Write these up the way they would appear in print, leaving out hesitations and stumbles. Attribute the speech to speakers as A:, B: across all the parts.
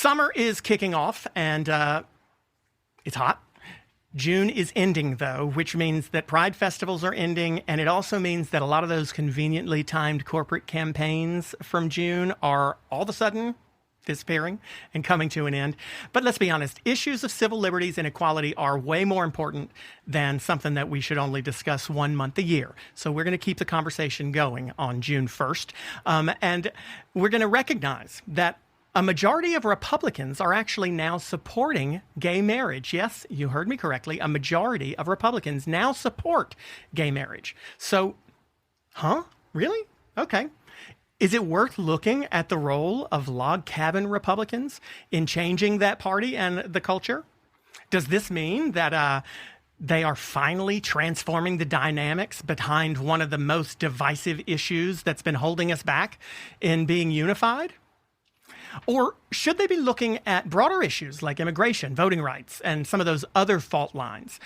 A: Summer is kicking off, and it's hot. June is ending, though, which means that Pride festivals are ending, and it also means that a lot of those conveniently timed corporate campaigns from June are all of a sudden disappearing and coming to an end. But let's be honest, issues of civil liberties and equality are way more important than something that we should only discuss 1 month a year. So we're going to keep the conversation going on June 1st. And we're going to recognize that a majority of Republicans are actually now supporting gay marriage. Yes, you heard me correctly. A majority of Republicans now support gay marriage. So, really? Okay. Is it worth looking at the role of log cabin Republicans in changing that party and the culture? Does this mean that they are finally transforming the dynamics behind one of the most divisive issues that's been holding us back in being unified? Or should they be looking at broader issues like immigration, voting rights, and some of those other fault lines?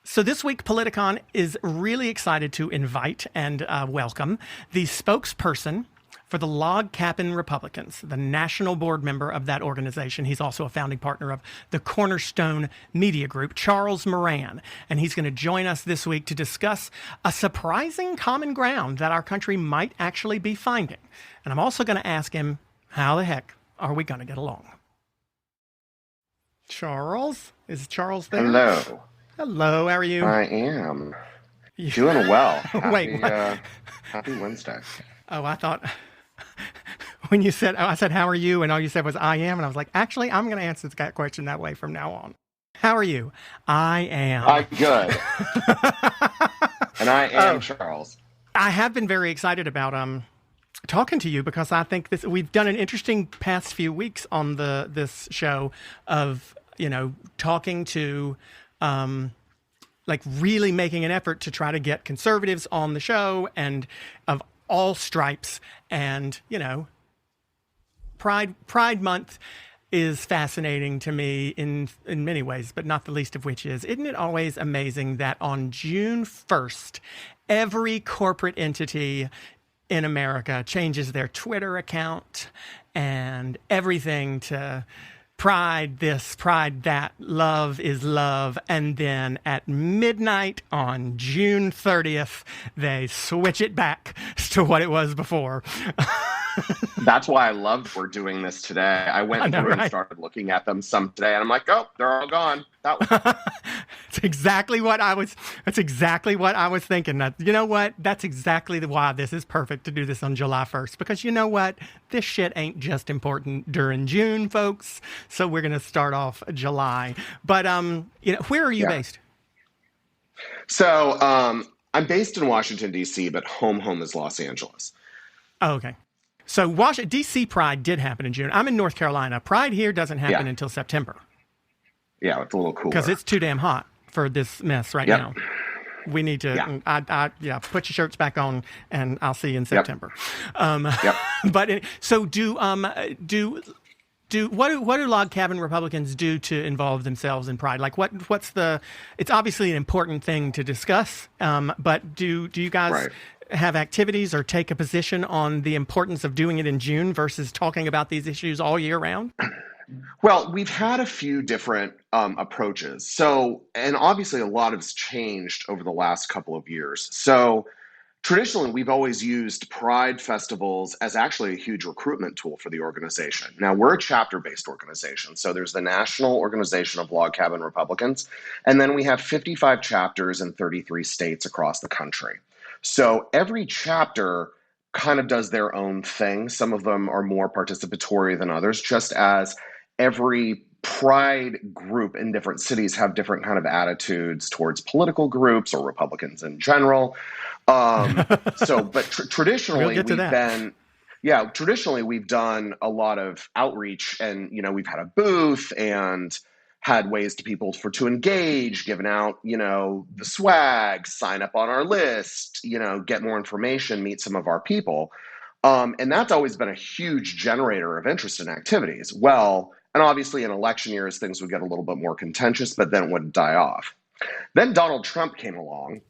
A: So this week, Politicon is really excited to invite and welcome the spokesperson for the Log Cabin Republicans, the national board member of that organization. He's also a founding partner of the Cornerstone Media Group, Charles Moran. And he's going to join us this week to discuss a surprising common ground that our country might actually be finding. And I'm also going to ask him, how the heck are we going to get along? Charles? Is Charles there?
B: Hello.
A: Hello, how are you?
B: I am. Doing well.
A: Wait,
B: happy Wednesday.
A: Oh, I thought when you said, I said, how are you? And all you said was, I am. And I was like, actually, I'm going to answer that question that way from now on. How are you? I am.
B: I'm good. And I am Charles.
A: I have been very excited about talking to you because I think we've done an interesting past few weeks on this show of, talking to like really making an effort to try to get conservatives on the show and of all stripes. And, Pride Month is fascinating to me in many ways, but not the least of which is, isn't it always amazing that on June 1st, every corporate entity in America changes their Twitter account and everything to Pride this, Pride that, love is love. And then at midnight on June 30th, they switch it back to what it was before.
B: That's why I loved we're doing this today. I went through and started looking at them some today, and I'm like, oh, they're all gone.
A: That's exactly what I was thinking. That, you know what? That's exactly why this is perfect to do this on July 1st. Because you know what? This shit ain't just important during June, folks. So we're going to start off July. But, where are you based?
B: So I'm based in Washington, D.C., but home is Los Angeles.
A: Oh, okay. So D.C. Pride did happen in June. I'm in North Carolina. Pride here doesn't happen until September.
B: Yeah, it's a little cooler.
A: Because it's too damn hot for this mess right now. We need to, put your shirts back on, and I'll see you in September. But so what do log cabin Republicans do to involve themselves in Pride? Like it's obviously an important thing to discuss, but do you guys have activities or take a position on the importance of doing it in June versus talking about these issues all year round?
B: Well, we've had a few different approaches. So, and obviously a lot has changed over the last couple of years. So traditionally, we've always used Pride festivals as actually a huge recruitment tool for the organization. Now, we're a chapter-based organization. So there's the National Organization of Log Cabin Republicans, and then we have 55 chapters in 33 states across the country. So every chapter kind of does their own thing. Some of them are more participatory than others, just as every Pride group in different cities have different kind of attitudes towards political groups or Republicans in general. But traditionally we've done a lot of outreach, and we've had a booth and had ways to people to engage, given out, the swag, sign up on our list, get more information, meet some of our people. And that's always been a huge generator of interest in activities. Well, and obviously in election years, things would get a little bit more contentious, but then it would die off. Then Donald Trump came along,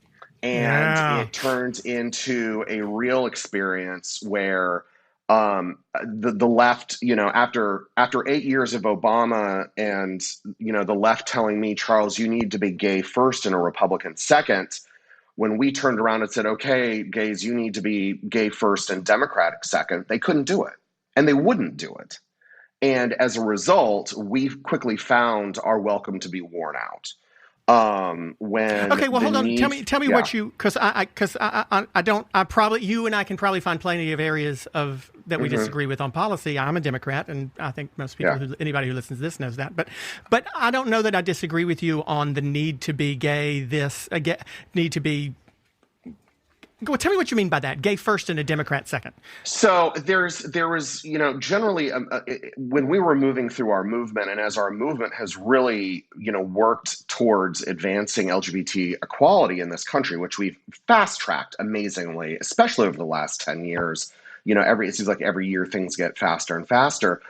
B: and it turned into a real experience where The left, after 8 years of Obama and, the left telling me, Charles, you need to be gay first and a Republican second, when we turned around and said, okay, gays, you need to be gay first and Democratic second, they couldn't do it. And they wouldn't do it. And as a result, we quickly found our welcome to be worn out.
A: Okay, well, hold on. Tell me
B: yeah.
A: what you, because you and I can probably find plenty of areas that we disagree with on policy. I'm a Democrat, and I think most people, anybody who listens to this knows that. But I don't know that I disagree with you on the need to be gay. Need to be. Well, tell me what you mean by that. Gay first and a Democrat second.
B: So there was, generally when we were moving through our movement, and as our movement has really, worked towards advancing LGBT equality in this country, which we've fast tracked amazingly, especially over the last 10 years, it seems like every year things get faster and faster.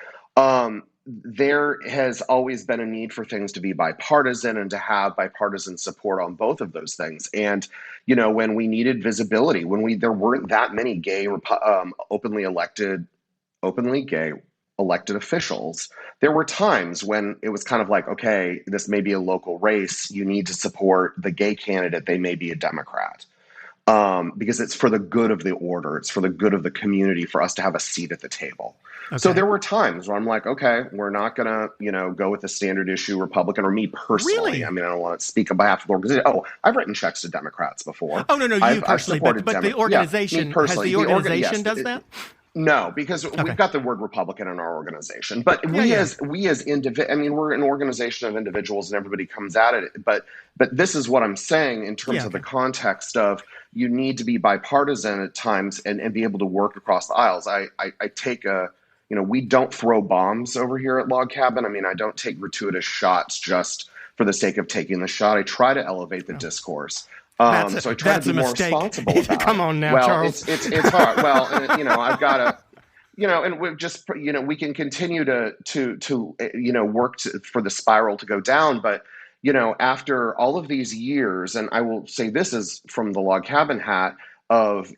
B: There has always been a need for things to be bipartisan and to have bipartisan support on both of those things. And, when we needed visibility, there weren't that many gay, openly gay elected officials, there were times when it was kind of like, okay, this may be a local race. You need to support the gay candidate. They may be a Democrat. Because it's for the good of the order. It's for the good of the community for us to have a seat at the table. Okay. So there were times where I'm like, okay, we're not going to, go with the standard issue Republican, or me personally.
A: Really?
B: I mean, I don't want to speak on behalf of the organization. Oh, I've written checks to Democrats before.
A: Oh, no, you personally, but the organization,
B: me personally.
A: Has the organization does that?
B: No, because we've got the word Republican in our organization, but we as individuals, I mean, we're an organization of individuals and everybody comes at it. But this is what I'm saying in terms of the context of you need to be bipartisan at times and be able to work across the aisles. I take we don't throw bombs over here at Log Cabin. I mean, I don't take gratuitous shots just for the sake of taking the shot. I try to elevate the discourse. So I try to be more responsible about it.
A: Come on now,
B: well,
A: Charles.
B: It's hard. Well, I've got to, and we've just, we can continue to work for the spiral to go down. But, after all of these years, and I will say this is from the Log Cabin hat of,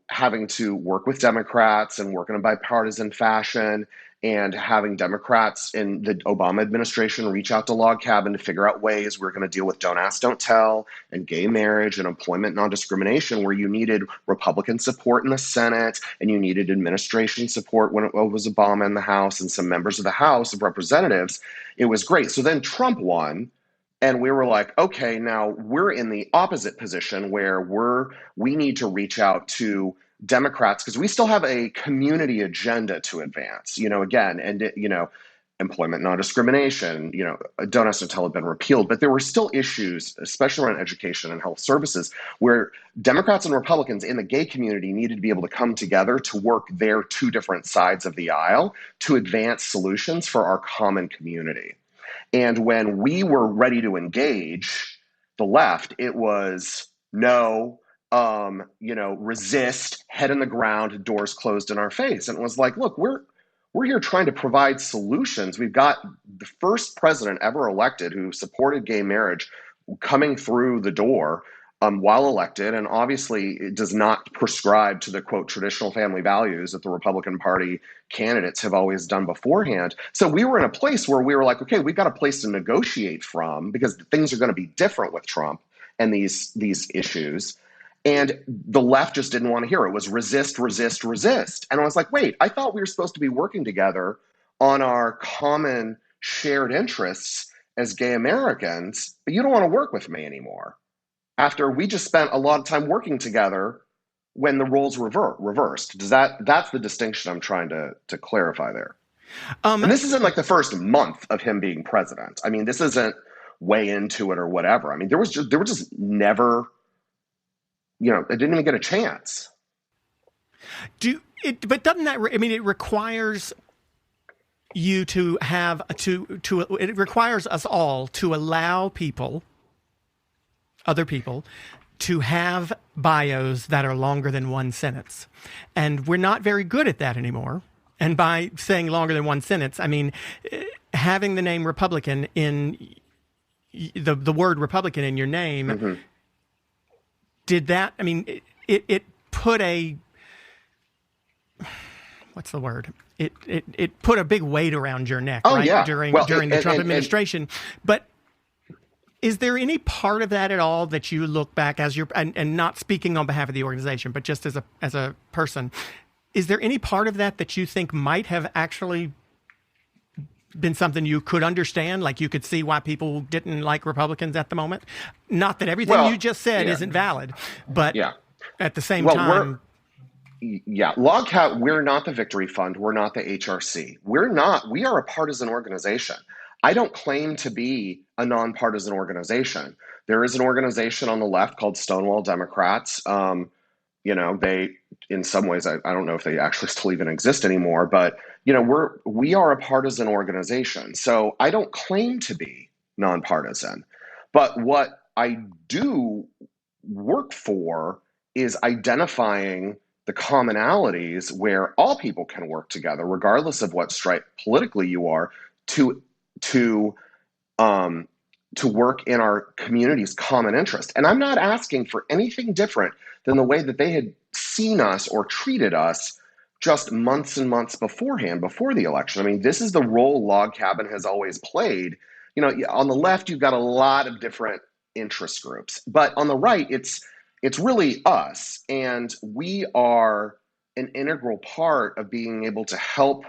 B: having to work with Democrats and work in a bipartisan fashion, and having Democrats in the Obama administration reach out to Log Cabin to figure out ways we're going to deal with Don't Ask, Don't Tell and gay marriage and employment non-discrimination, where you needed Republican support in the Senate and you needed administration support when it was Obama in the House and some members of the House of Representatives. It was great. So then Trump won. And we were like, okay, now we're in the opposite position where we need to reach out to Democrats because we still have a community agenda to advance, again, and, employment non-discrimination, Don't Ask, Don't Tell had been repealed, but there were still issues, especially around education and health services, where Democrats and Republicans in the gay community needed to be able to come together to work their two different sides of the aisle to advance solutions for our common community. And when we were ready to engage the left, it was no, resist, head in the ground, doors closed in our face. And it was like, look, we're here trying to provide solutions. We've got the first president ever elected who supported gay marriage coming through the door while elected, and obviously it does not prescribe to the, quote, traditional family values that the Republican Party candidates have always done beforehand. So we were in a place where we were like, okay, we've got a place to negotiate from because things are going to be different with Trump and these issues. And the left just didn't want to hear it. It was resist, resist, resist. And I was like, wait, I thought we were supposed to be working together on our common shared interests as gay Americans, but you don't want to work with me anymore. After we just spent a lot of time working together when the roles reversed. That's the distinction I'm trying to clarify there. And this isn't like the first month of him being president. I mean, this isn't way into it or whatever. I mean, there were just never, it didn't even get a chance.
A: But doesn't that, it requires you to have, it requires us all to allow other people to have bios that are longer than one sentence. And we're not very good at that anymore. And by saying longer than one sentence, I mean having the name Republican in the word Republican in your name. Mm-hmm. Did that, it put a, what's the word? It put a big weight around your neck,
B: Oh
A: right?
B: yeah.
A: During
B: Well,
A: the Trump administration. But is there any part of that at all that you look back as and not speaking on behalf of the organization, but just as a person, is there any part of that you think might have actually been something you could understand? Like you could see why people didn't like Republicans at the moment? Not that everything you just said isn't valid, but at the same time.
B: Log Cabin, we're not the Victory Fund. We're not the HRC. We are a partisan organization. I don't claim to be a nonpartisan organization. There is an organization on the left called Stonewall Democrats. They, in some ways, I don't know if they actually still even exist anymore, but, we are a partisan organization. So I don't claim to be nonpartisan. But what I do work for is identifying the commonalities where all people can work together, regardless of what stripe politically you are, to work in our community's common interest. And I'm not asking for anything different than the way that they had seen us or treated us just months and months beforehand, before the election. I mean, this is the role Log Cabin has always played. On the left, you've got a lot of different interest groups, but on the right, it's really us. And we are an integral part of being able to help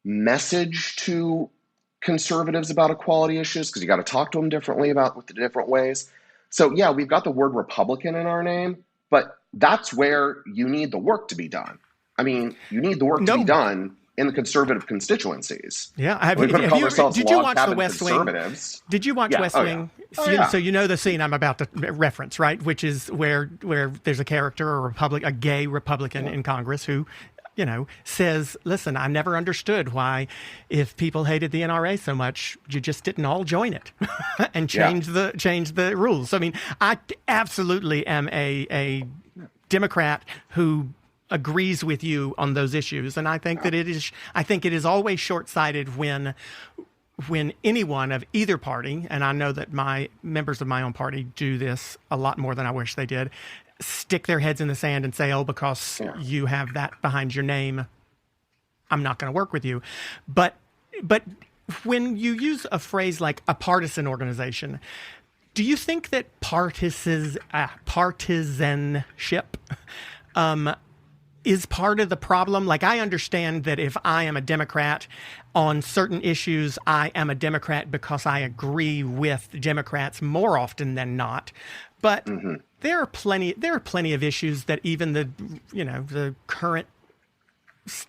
B: message to conservatives about equality issues, because you got to talk to them differently with the different ways. So yeah, we've got the word Republican in our name, but that's where you need the work to be done. I mean, you need the work to be done in the conservative constituencies.
A: Yeah,
B: did you
A: watch The West Wing? Did you watch West Wing? So you know the scene I'm about to reference, right? Which is where there's a character, a gay Republican in Congress who, says, listen, I never understood why, if people hated the NRA so much, you just didn't all join it and change the rules. I mean, I absolutely am a Democrat who agrees with you on those issues, and I think that it is always short-sighted when anyone of either party, and I know that my members of my own party do this a lot more than I wish they did, stick their heads in the sand and say, oh, because you have that behind your name, I'm not going to work with you. But when you use a phrase like a partisan organization, do you think that partisanship is part of the problem? Like, I understand that if I am a Democrat on certain issues, I am a Democrat because I agree with Democrats more often than not. But there are plenty of issues that even the current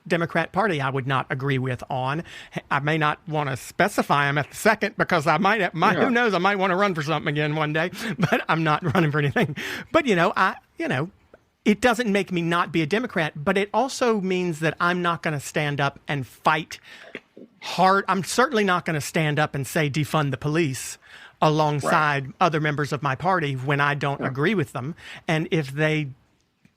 A: Democrat Party I would not agree with on. I may not want to specify them at the second, because I might who knows, I might want to run for something again one day, but I'm not running for anything. But it doesn't make me not be a Democrat, but it also means that I'm not going to stand up and fight hard. I'm certainly not going to stand up and say defund the police alongside other members of my party when I don't agree with them. And if they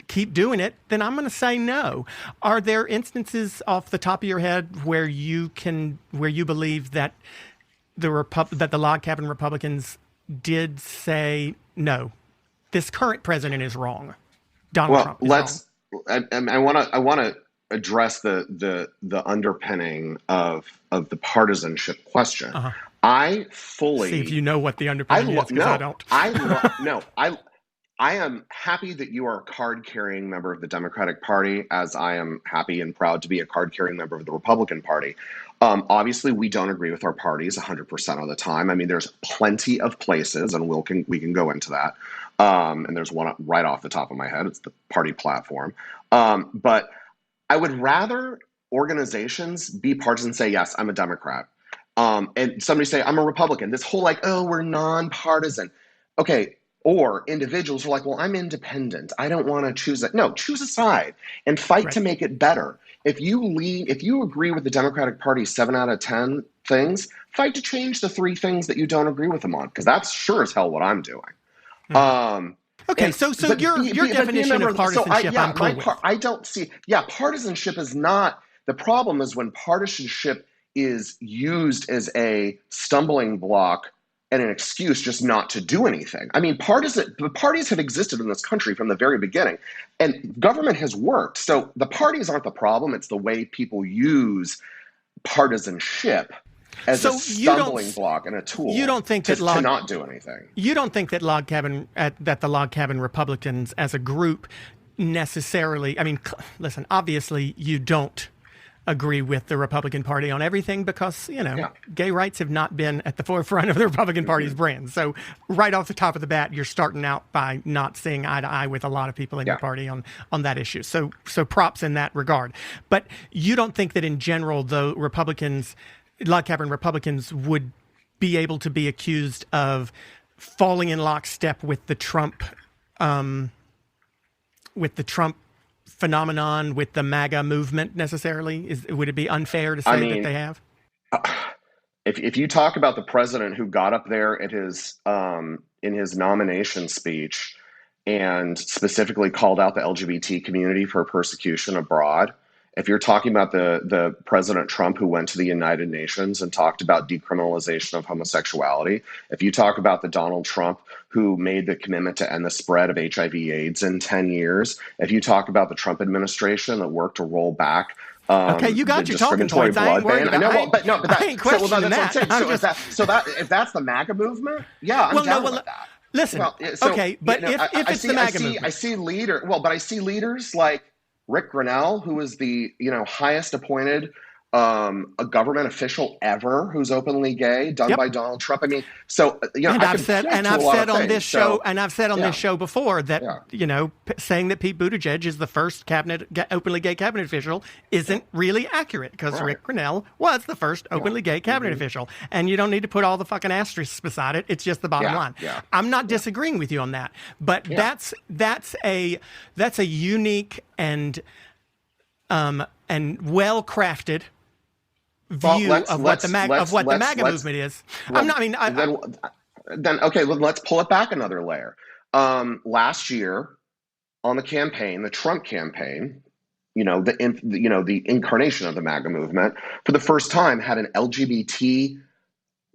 A: keep doing it, then I'm going to say no. Are there instances off the top of your head where you believe that the Log Cabin Republicans did say, no, this current president is wrong? Donald Trump is wrong.
B: I want to address the underpinning of the partisanship question. I fully
A: see if you know what the underpinning is, because I don't.
B: I am happy that you are a card-carrying member of the Democratic Party, as I am happy and proud to be a card-carrying member of the Republican Party. Obviously, we don't agree with our parties 100% of the time. I mean, there's plenty of places, and we can go into that. And there's one right off the top of my head. It's the party platform. But I would rather organizations be partisan, say, yes, I'm a Democrat. And somebody say, I'm a Republican. This whole we're nonpartisan. Okay. Or individuals are like, well, I'm independent. I don't want to choose it. No, choose a side and fight to make it better. If you agree with the Democratic Party 7 out of 10 things, fight to change the 3 things that you don't agree with them on, because that's sure as hell what I'm doing.
A: Okay, so your definition of partisanship, I'm cool with.
B: I don't see. Partisanship is not the problem. Is when partisanship is used as a stumbling block and an excuse just not to do anything. I mean, the parties have existed in this country from the very beginning, and government has worked. So the parties aren't the problem. It's the way people use partisanship as a stumbling block and a tool to not do anything.
A: You don't think that the log cabin Republicans as a group necessarily, I mean, listen, obviously you don't agree with the Republican Party on everything because, gay rights have not been at the forefront of the Republican Party's brand. So right off the top of the bat, you're starting out by not seeing eye to eye with a lot of people in your party on that issue. So props in that regard. But you don't think that in general, though, log cabin Republicans would be able to be accused of falling in lockstep with the Trump phenomenon, with the MAGA movement necessarily? Would it be unfair to say that they have?
B: If you talk about the president who got up there at his in his nomination speech and specifically called out the LGBT community for persecution abroad, if you're talking about the President Trump who went to the United Nations and talked about decriminalization of homosexuality, if you talk about the Donald Trump who made the commitment to end the spread of HIV/AIDS in 10 years, if you talk about the Trump administration that worked to roll back
A: okay, you got your talking points. I ain't worried about I ain't questioning that.
B: If that's the MAGA movement, I'm down with that.
A: Listen, okay, but if it's the MAGA movement.
B: I see leaders like Rick Grinnell, who is the highest appointed a government official ever who's openly gay, done by Donald Trump. I mean, so
A: I've said on this show before that saying that Pete Buttigieg is the first openly gay cabinet official isn't really accurate because Rick Grinnell was the first openly gay cabinet official, and you don't need to put all the fucking asterisks beside it. It's just the bottom line. I'm not disagreeing with you on that, but that's a unique and well crafted view of what the MAGA movement is.
B: Let's pull it back another layer. Last year on the Trump campaign, the incarnation of the MAGA movement, for the first time had an LGBT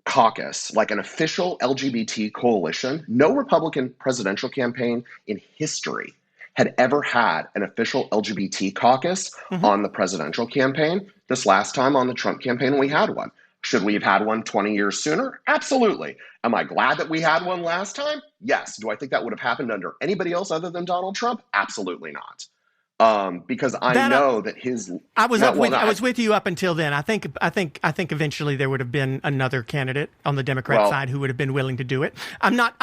B: caucus, like an official LGBT coalition. No Republican presidential campaign in history had ever had an official LGBT caucus on the presidential campaign. This last time on the Trump campaign, we had one. Should we have had one 20 years sooner? Absolutely. Am I glad that we had one last time? Yes. Do I think that would have happened under anybody else other than Donald Trump? Absolutely not. Because I know that his.
A: I was with you up until then. I think eventually there would have been another candidate on the Democrat side who would have been willing to do it. I'm not.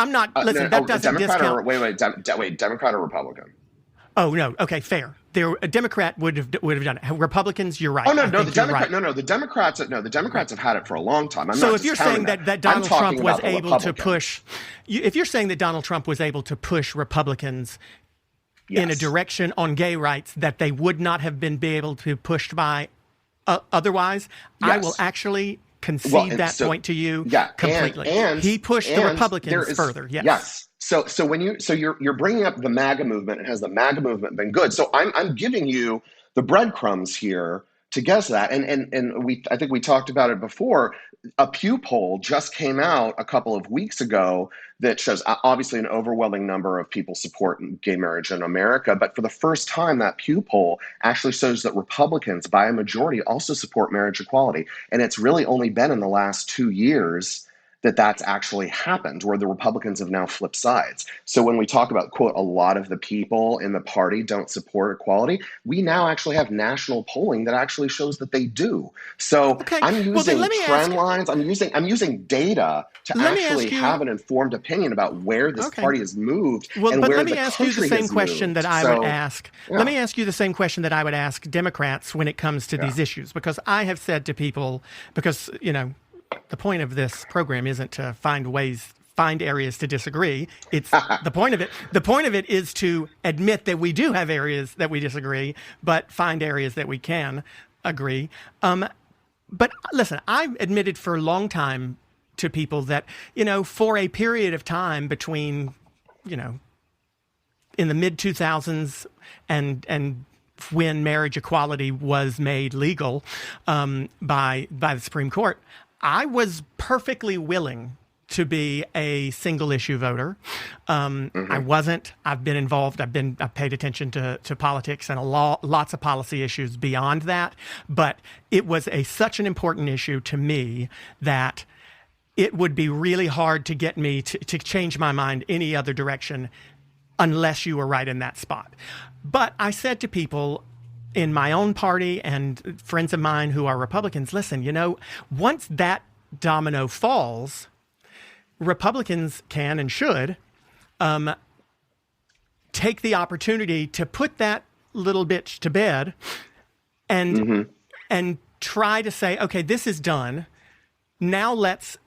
A: Listen, that doesn't discount.
B: Wait, Democrat or Republican?
A: Oh no. Okay, fair. A Democrat would have done it. Republicans, you're right.
B: Oh no, the Democrats. Right. No, the Democrats. No, the Democrats have had it for a long time.
A: So if you're saying that Donald Trump was able to push, if you're saying that Donald Trump was able to push Republicans in a direction on gay rights that they would not have been able to pushed by otherwise, I will actually concede that point to you completely. And he pushed the Republicans further. Yes.
B: So you're bringing up the MAGA movement, and has the MAGA movement been good? So I'm giving you the breadcrumbs here to guess that. And I think we talked about it before. A Pew poll just came out a couple of weeks ago that shows obviously an overwhelming number of people support gay marriage in America. But for the first time, that Pew poll actually shows that Republicans, by a majority, also support marriage equality. And it's really only been in the last 2 years that that's actually happened, where the Republicans have now flipped sides. So when we talk about, quote, a lot of the people in the party don't support equality, we now actually have national polling that actually shows that they do. So I'm using trend lines. I'm using data to actually have an informed opinion about where this party has moved and where the country has moved.
A: Let me ask you the same question that I would ask. Let me ask you the same question that I would ask Democrats when it comes to these issues, because I have said to people, because, the point of this program isn't to find areas to disagree. It's the point of it. The point of it is to admit that we do have areas that we disagree, but find areas that we can agree. But listen, I've admitted for a long time to people that, for a period of time between, in the mid 2000s and when marriage equality was made legal by the Supreme Court, I was perfectly willing to be a single issue voter. I wasn't. I've been involved. I've paid attention to politics and lots of policy issues beyond that. But it was such an important issue to me that it would be really hard to get me to change my mind any other direction unless you were right in that spot. But I said to people in my own party and friends of mine who are Republicans, listen, once that domino falls, Republicans can and should take the opportunity to put that little bitch to bed and try to say, okay, this is done. Now let's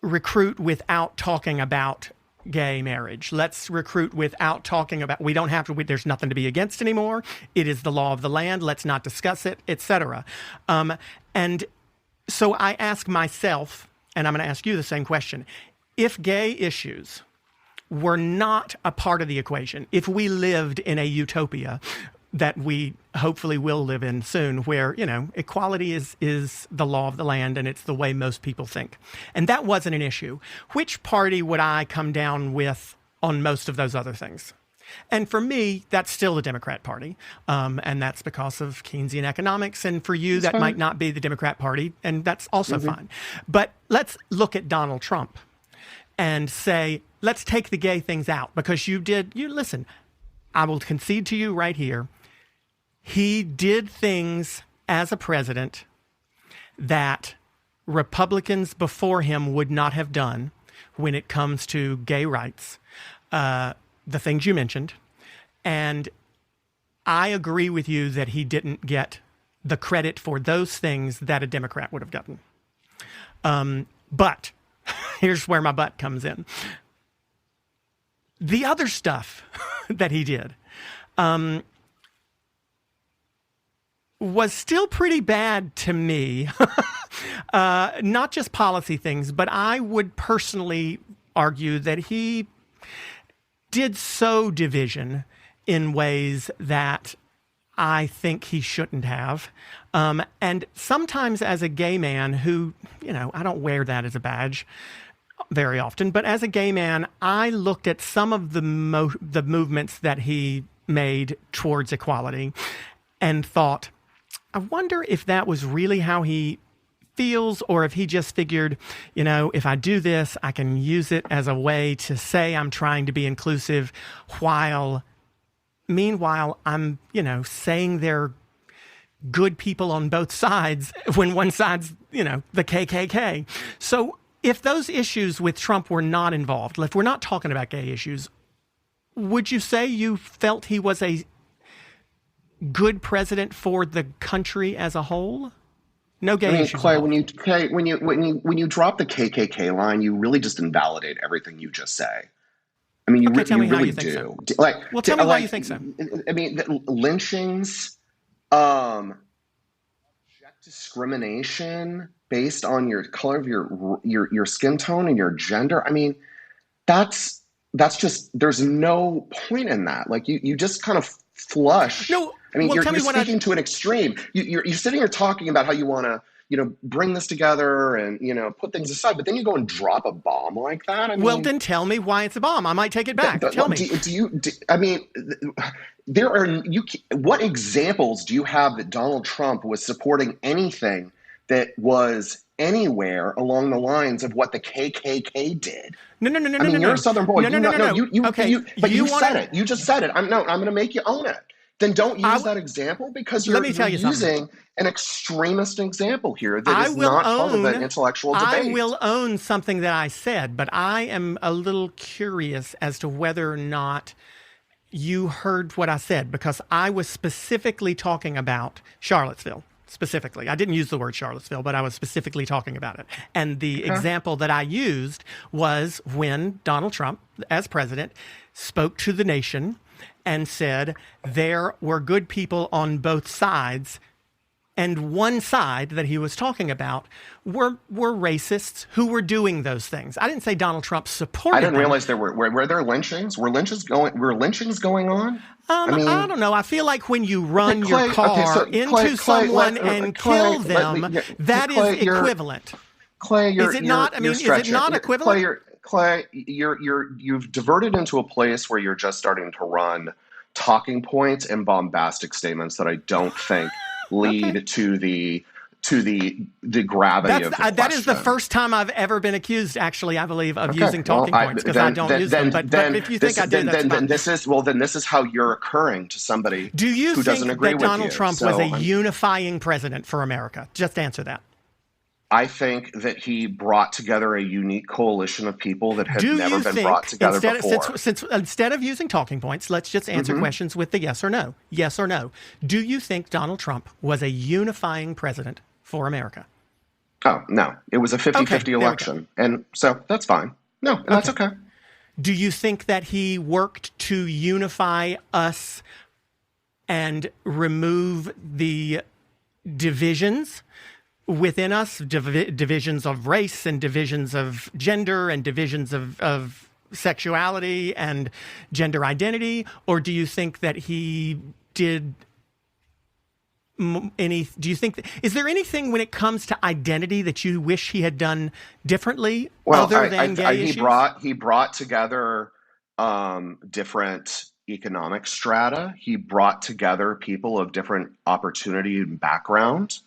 A: recruit without talking about gay marriage. Let's recruit without talking about, we don't have to, there's nothing to be against anymore. It is the law of the land. Let's not discuss it, etc. And so I ask myself, and I'm going to ask you the same question. If gay issues were not a part of the equation, if we lived in a utopia that we hopefully will live in soon, where, equality is the law of the land and it's the way most people think, and that wasn't an issue, which party would I come down with on most of those other things? And for me, that's still the Democrat Party, and that's because of Keynesian economics. And for you, that might not be the Democrat Party, and that's also fine. But let's look at Donald Trump and say, let's take the gay things out, because listen, I will concede to you right here. He did things as a president that Republicans before him would not have done when it comes to gay rights, the things you mentioned. And I agree with you that he didn't get the credit for those things that a Democrat would have gotten. But here's where my but comes in. The other stuff that he did was still pretty bad to me. Not just policy things, but I would personally argue that he did sow division in ways that I think he shouldn't have. And sometimes as a gay man who, I don't wear that as a badge very often, but as a gay man, I looked at some of the movements that he made towards equality and thought, I wonder if that was really how he feels, or if he just figured, if I do this, I can use it as a way to say I'm trying to be inclusive, while meanwhile I'm, saying they're good people on both sides when one side's, the KKK. So if those issues with Trump were not involved, if we're not talking about gay issues, would you say you felt he was a good president for the country as a whole? No gay issues.
B: Clay, when you drop the KKK line, you really just invalidate everything you just say. I mean, you really do.
A: So. Well, tell me why you think so.
B: I mean, lynchings, object discrimination based on your color of your skin tone and your gender. I mean, that's just, there's no point in that. Like you just kind of flush.
A: No.
B: I mean, you're speaking to an extreme. You're sitting here talking about how you want to, bring this together and, put things aside, but then you go and drop a bomb like that. I mean,
A: well, then tell me why it's a bomb. I might take it back. Tell me. What examples do you have that Donald Trump was supporting anything that was anywhere along the lines of what the KKK did? No.
B: I mean, you're a Southern boy.
A: No.
B: You said it. You just said it. I'm going to make you own it. Then don't use that example, because you're using an extremist example here that is not part of the intellectual debate.
A: I will own something that I said, but I am a little curious as to whether or not you heard what I said, because I was specifically talking about Charlottesville. Specifically, I didn't use the word Charlottesville, but I was specifically talking about it. And the example that I used was when Donald Trump, as president, spoke to the nation and said there were good people on both sides, and one side that he was talking about were racists who were doing those things. I didn't say Donald Trump supported
B: I didn't
A: them.
B: realize there were there lynchings? Were lynchings going on?
A: I don't know. I feel like when you run your car into someone and kill them, that is equivalent.
B: Clay,
A: is it not? I mean, is it not equivalent?
B: Clay, you've diverted into a place where you're just starting to run talking points and bombastic statements that I don't think
A: Okay.
B: lead to the gravity of the question.
A: That is the first time I've ever been accused, actually, I believe, of
B: Okay,
A: using talking points, because I don't use them. But if you think I do, that's fine.
B: This is how you're occurring to somebody
A: Do you
B: who doesn't
A: think
B: agree
A: that
B: with
A: Donald
B: you.
A: Trump was a unifying president for America? Just answer that.
B: I think that he brought together a unique coalition of people that had
A: Do
B: never
A: you
B: been
A: think,
B: brought together before.
A: Instead of using talking points, let's just answer questions with the yes or no. Yes or no. Do you think Donald Trump was a unifying president for America?
B: Oh, no. It was a 50-50 election. And so that's fine. No, and that's okay.
A: Do you think that he worked to unify us and remove the divisions within us, divisions of race and divisions of gender and divisions of sexuality and gender identity? Or do you think that he did is there anything when it comes to identity that you wish he had done differently other than gay issues?
B: He brought together different economic strata. He brought together people of different opportunity and background.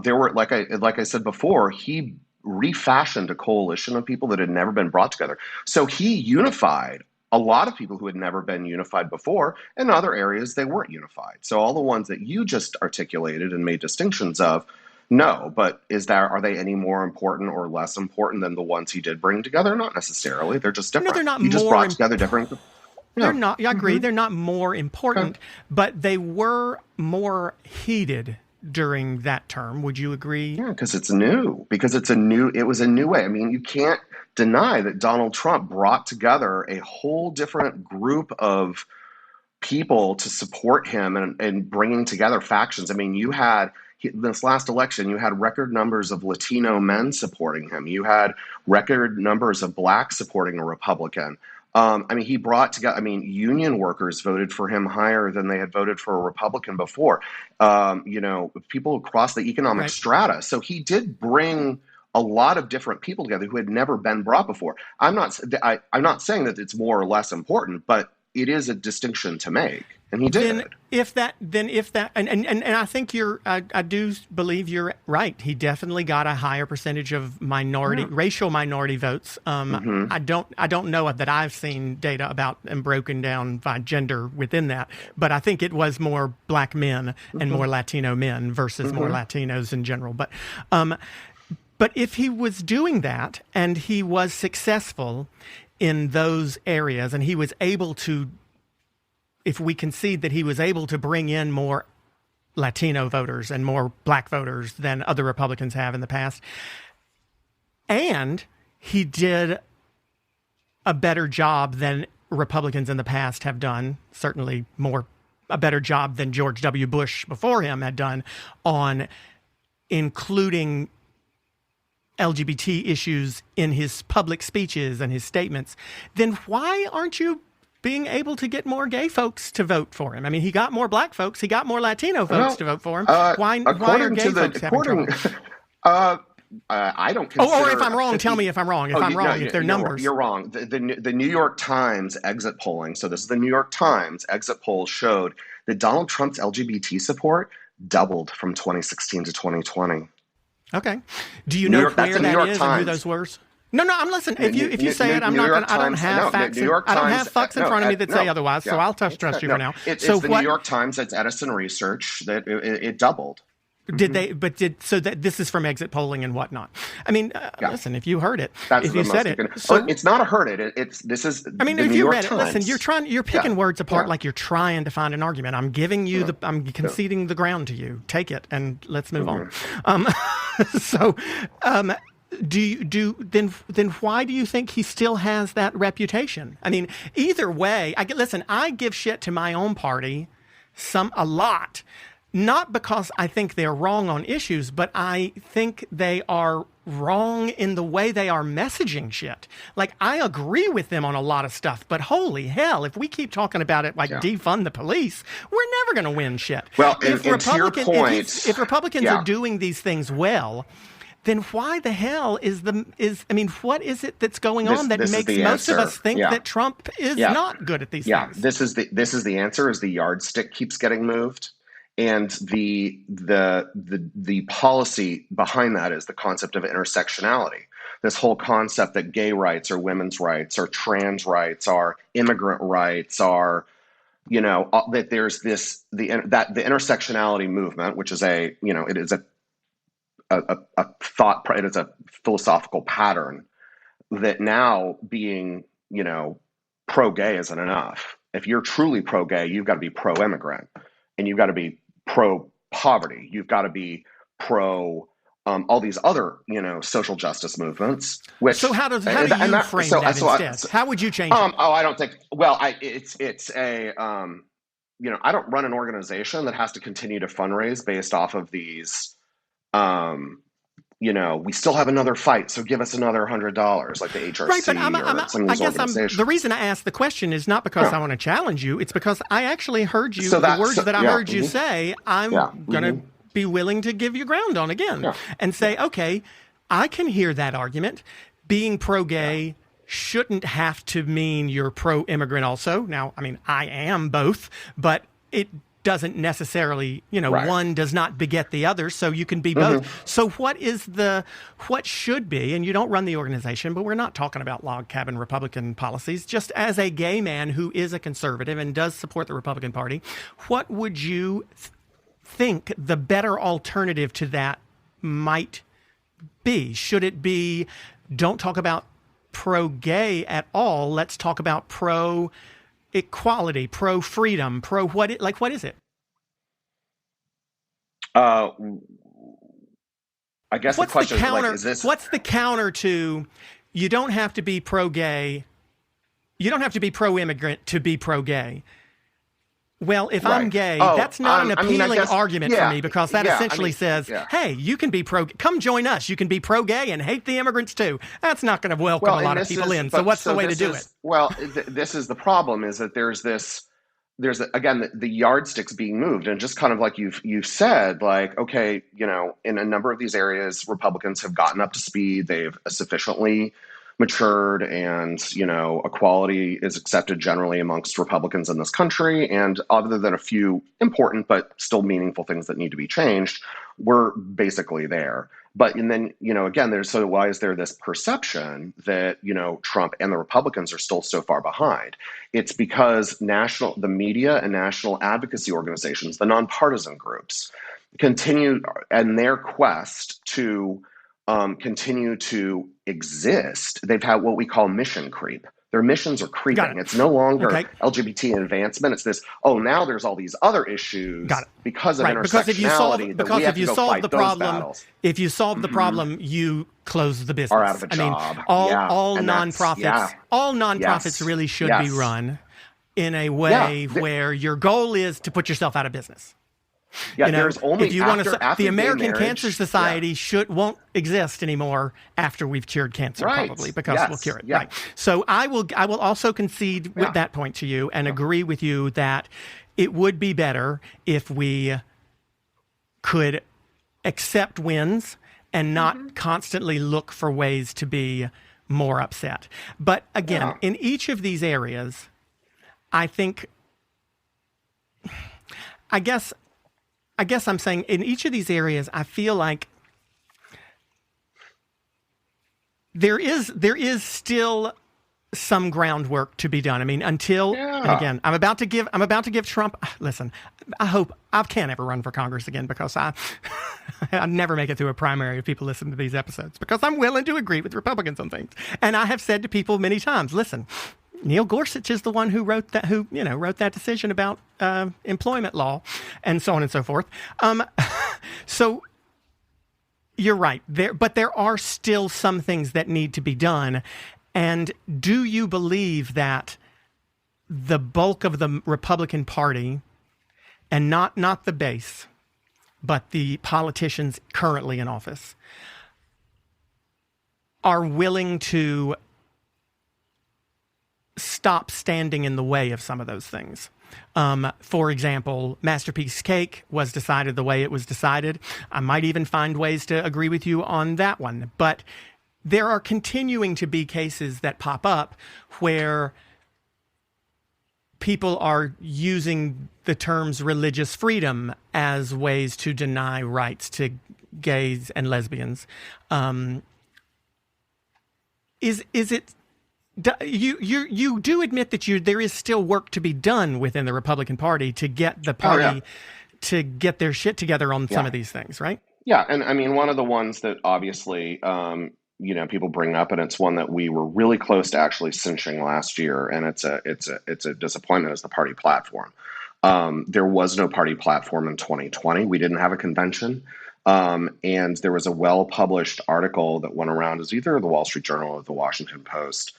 B: There were, like I said before, he refashioned a coalition of people that had never been brought together. So he unified a lot of people who had never been unified before. In other areas, they weren't unified. So all the ones that you just articulated and made distinctions of, no, but are they any more important or less important than the ones he did bring together? Not necessarily. They're just different.
A: No, they're not
B: he just brought together different.
A: They're not. I agree. They're not more important, but they were more heated during that term. Would you agree?
B: Yeah, because it's new. It was a new way. I mean, you can't deny that Donald Trump brought together a whole different group of people to support him and bringing together factions. I mean, this last election, you had record numbers of Latino men supporting him. You had record numbers of blacks supporting a Republican. He brought together, union workers voted for him higher than they had voted for a Republican before. People across the economic strata. So he did bring a lot of different people together who had never been brought before. I'm not saying that it's more or less important, but it is a distinction to make, and he did.
A: And I think I do believe you're right. He definitely got a higher percentage of racial minority votes. I don't know that I've seen data about and broken down by gender within that, but I think it was more black men and more Latino men versus more Latinos in general. But if he was doing that and he was successful in those areas and he was able to, if we concede that he was able to bring in more Latino voters and more black voters than other Republicans have in the past, and he did a better job than Republicans in the past have done, certainly a better job than George W. Bush before him had done on including LGBT issues in his public speeches and his statements, then why aren't you being able to get more gay folks to vote for him? I mean, he got more black folks, he got more Latino folks to vote for him. Why are gay folks having trouble?
B: I don't consider...
A: Or if I'm wrong, tell me if I'm wrong. If they're numbers.
B: You're wrong. The New York Times exit polling, so this is the New York Times exit poll, showed that Donald Trump's LGBT support doubled from 2016 to 2020.
A: Okay. Do you know where that is and who those were? No, I'm listening. If you say it, I'm not going to. I don't have facts. I don't have facts in front of me that say otherwise. So I'll trust you for now.
B: It's the New York Times. It's Edison Research that it doubled.
A: Did they? But this is from exit polling and whatnot. I mean, listen. If you heard it, if you said it,
B: it's not a heard it. This is.
A: I mean, if you read it, listen. You're picking words apart like you're trying to find an argument. I'm giving you I'm conceding the ground to you. Take it and let's move on. Then why do you think he still has that reputation? I mean, either way, I give shit to my own party a lot. Not because I think they're wrong on issues, but I think they are wrong in the way they are messaging shit. Like, I agree with them on a lot of stuff, but holy hell, if we keep talking about it like defund the police, we're never going to win shit.
B: Well, if
A: Republicans are doing these things well, then why the hell what is it that's going on that
B: this is
A: makes
B: the
A: most of
B: answer.
A: us think that Trump is not good at these things?
B: This is the answer. Is the yardstick keeps getting moved, and the policy behind that is the concept of intersectionality. This whole concept that gay rights or women's rights or trans rights or immigrant rights are, that there's the intersectionality movement, which is it is a thought, it is a philosophical pattern that now being, pro-gay isn't enough. If you're truly pro-gay, you've got to be pro-immigrant, and you've got to be pro-poverty. You've got to be pro all these other, social justice movements.
A: So how do you frame that instead? How would you change it?
B: I don't think. Well, it's a I don't run an organization that has to continue to fundraise based off of these. We still have another fight, so give us another $100, like the HRC
A: right, but
B: or some of these organizations.
A: The reason I asked the question is not because I want to challenge you. It's because I actually heard you, the words that I heard you say, I'm going to be willing to give you ground on again and say, okay, I can hear that argument. Being pro-gay shouldn't have to mean you're pro-immigrant also. Now, I am both, but it doesn't necessarily, one does not beget the other, so you can be both. So what should be, and you don't run the organization, but we're not talking about log cabin Republican policies, just as a gay man who is a conservative and does support the Republican Party, what would you think the better alternative to that might be? Should it be, don't talk about pro-gay at all, let's talk about pro-equality, pro-freedom, what is it?
B: I guess the question is this...
A: What's the counter to, you don't have to be pro-gay, you don't have to be pro-immigrant to be pro-gay? Well, if I'm gay, that's not an appealing argument for me, because that essentially says, hey, you can be come join us. You can be pro-gay and hate the immigrants too. That's not going to welcome a lot of people in. So what's the way to do it?
B: Well, this is the problem, is that again, the yardsticks being moved, and just kind of like you've said, like, okay, in a number of these areas, Republicans have gotten up to speed. They've sufficiently matured, and equality is accepted generally amongst Republicans in this country. And other than a few important but still meaningful things that need to be changed, we're basically there. But and then again, why is there this perception that Trump and the Republicans are still so far behind? It's because the media and national advocacy organizations, the nonpartisan groups, continue in their quest to continue to exist. They've had what we call mission creep. Their missions are creeping. It's no longer LGBT advancement. It's this, now there's all these other issues because of intersectionality.
A: Because if you solve the problem, you close the business.
B: Are out of a job.
A: All nonprofits really should be run in a way where your goal is to put yourself out of business.
B: There's only
A: if you want to. The American Cancer Society won't exist anymore after we've cured cancer, probably, because we'll cure it. Right. So I will also concede with that point to you and agree with you that it would be better if we could accept wins and not constantly look for ways to be more upset. But again, in each of these areas, I guess I'm saying in each of these areas, I feel like there is still some groundwork to be done. Until and again, I'm about to give Trump. Listen, I can't ever run for Congress again, because I never make it through a primary if people listen to these episodes, because I'm willing to agree with Republicans on things. And I have said to people many times, listen, Neil Gorsuch is the one who wrote that decision about employment law, and so on and so forth. So you're right but there are still some things that need to be done. And do you believe that the bulk of the Republican Party, and not the base, but the politicians currently in office, are willing to stop standing in the way of some of those things? For example, Masterpiece Cake was decided the way it was decided. I might even find ways to agree with you on that one. But there are continuing to be cases that pop up where people are using the terms religious freedom as ways to deny rights to gays and lesbians. Is it? You do admit that there is still work to be done within the Republican Party to get the party to get their shit together on some of these things, right?
B: Yeah, and I mean, one of the ones that obviously people bring up, and it's one that we were really close to actually cinching last year, and it's a disappointment, is the party platform. There was no party platform in 2020. We didn't have a convention. And there was a well-published article that went around as either the Wall Street Journal or the Washington Post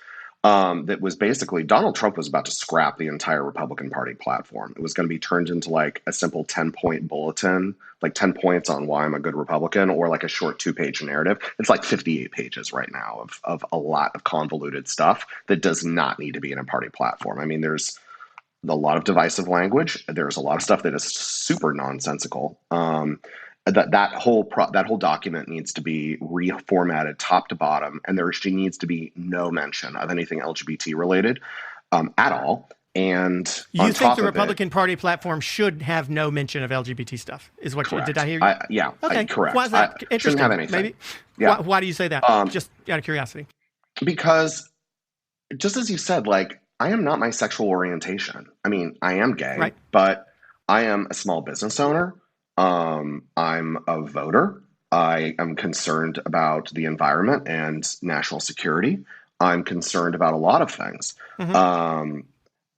B: that was basically Donald Trump was about to scrap the entire Republican Party platform. It was going to be turned into like a simple 10-point bulletin, like 10 points on why I'm a good Republican, or like a short 2-page narrative. It's like 58 pages right now of a lot of convoluted stuff that does not need to be in a party platform. I mean, there's a lot of divisive language. There's a lot of stuff that is super nonsensical. That whole document needs to be reformatted top to bottom, and there actually needs to be no mention of anything LGBT related at all. And
A: you think the Republican Party platform should have no mention of LGBT stuff? Is what did I hear you?
B: Yeah.
A: Okay.
B: Correct.
A: Why is that interesting?
B: Shouldn't have anything.
A: Maybe.
B: Yeah.
A: Why do you say that? Just out of curiosity.
B: Because, just as you said, like, I am not my sexual orientation. I mean, I am gay,
A: right,
B: but I am a small business owner. I'm a voter. I am concerned about the environment and national security. I'm concerned about a lot of things. Mm-hmm.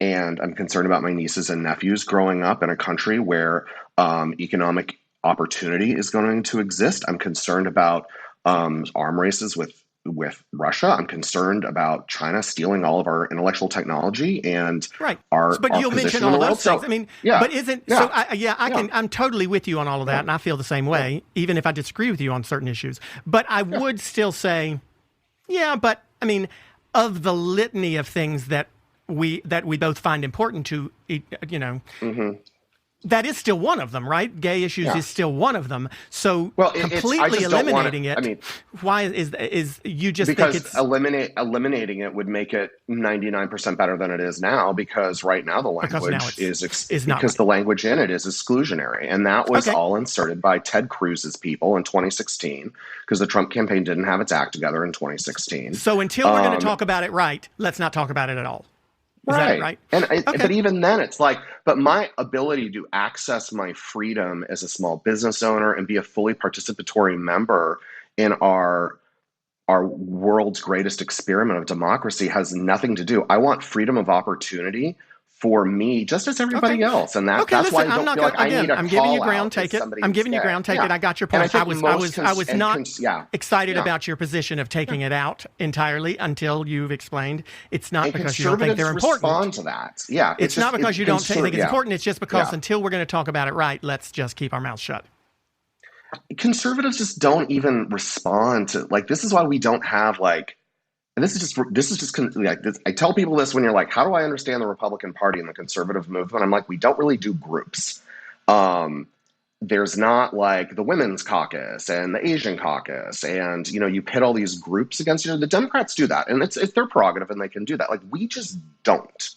B: And I'm concerned about my nieces and nephews growing up in a country where economic opportunity is going to exist. I'm concerned about arm races with Russia. I'm concerned about China stealing all of our intellectual technology and our
A: But you'll mention all those things. I mean, but isn't so? I'm totally with you on all of that, and I feel the same way, even if I disagree with you on certain issues. But I would still say, but I mean, of the litany of things that we both find important to,
B: mm-hmm.
A: that is still one of them, right? Gay issues is still one of them. So completely eliminating it. Why is you just
B: because
A: think it's
B: eliminating it would make it 99% better than it is now, because right now the language is not because the language in it is exclusionary, and that was all inserted by Ted Cruz's people in 2016 because the Trump campaign didn't have its act together in 2016.
A: So until we're going to talk about it right, let's not talk about it at all. Is that right?
B: But even then, it's like, but my ability to access my freedom as a small business owner and be a fully participatory member in our world's greatest experiment of democracy has nothing to do. I want freedom of opportunity for me, just as everybody else, and that's why I don't feel like I need a
A: I'm giving you
B: call
A: ground.
B: out
A: Take
B: as
A: it.
B: somebody
A: I'm
B: who's
A: giving you
B: gay.
A: ground. Take
B: Yeah.
A: it. I got your
B: And
A: point. I was not excited
B: Yeah.
A: about your position of taking it out entirely until you've explained it's not
B: And
A: because you don't think they're important.
B: Respond to that. Yeah,
A: it's not because you don't think it's important. It's just because until we're going to talk about it right, let's just keep our mouths shut.
B: Conservatives just don't even respond to, like, this is why we don't have, like, and this is just like this, I tell people this when you're like, how do I understand the Republican Party and the conservative movement? I'm like, we don't really do groups. There's not like the Women's Caucus and the Asian Caucus, and you pit all these groups against the Democrats do that, and it's their prerogative and they can do that. Like, we just don't,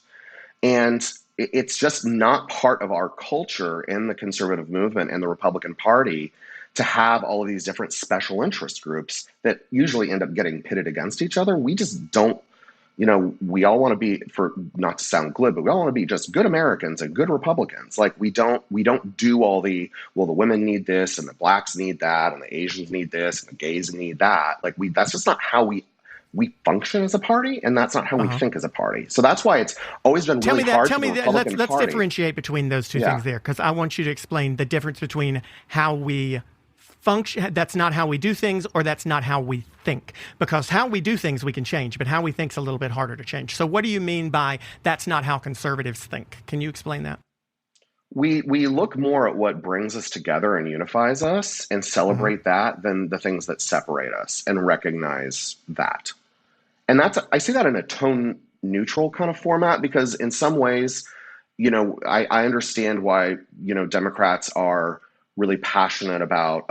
B: and it's just not part of our culture in the conservative movement and the Republican Party to have all of these different special interest groups that usually end up getting pitted against each other. We just don't, we all want to be, for not to sound glib, but we all want to be just good Americans and good Republicans. Like, we don't do all the women need this and the blacks need that and the Asians need this and the gays need that. Like, that's just not how we function as a party, and that's not how we think as a party. So that's why it's always been really hard for the Republican Party.
A: Let's differentiate between those two things there, because I want you to explain the difference between how we function. That's not how we do things, or that's not how we think. Because how we do things we can change, but how we think is a little bit harder to change. So what do you mean by that's not how conservatives think? Can you explain that?
B: We look more at what brings us together and unifies us and celebrate that than the things that separate us, and recognize that. And I see that in a tone neutral kind of format, because in some ways I understand why, Democrats are really passionate about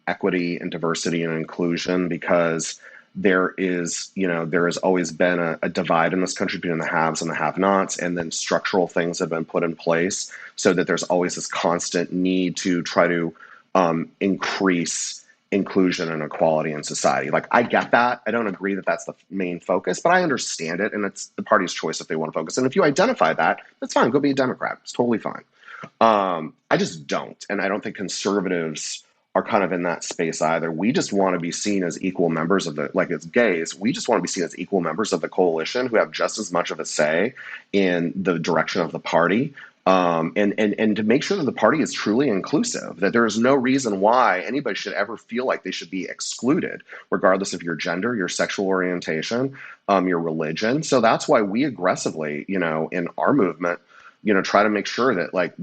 B: equity and diversity and inclusion, because there has always been a divide in this country between the haves and the have-nots, and then structural things have been put in place so that there's always this constant need to try to increase inclusion and equality in society. Like, I get that. I don't agree that that's the main focus, but I understand it, and it's the party's choice if they want to focus. And if you identify that, that's fine. Go be a Democrat. It's totally fine. I just don't. And I don't think conservatives are kind of in that space either. We just want to be seen as equal members of like as gays, we just want to be seen as equal members of the coalition who have just as much of a say in the direction of the party. And to make sure that the party is truly inclusive, that there is no reason why anybody should ever feel like they should be excluded, regardless of your gender, your sexual orientation, your religion. So that's why we aggressively, in our movement, try to make sure that like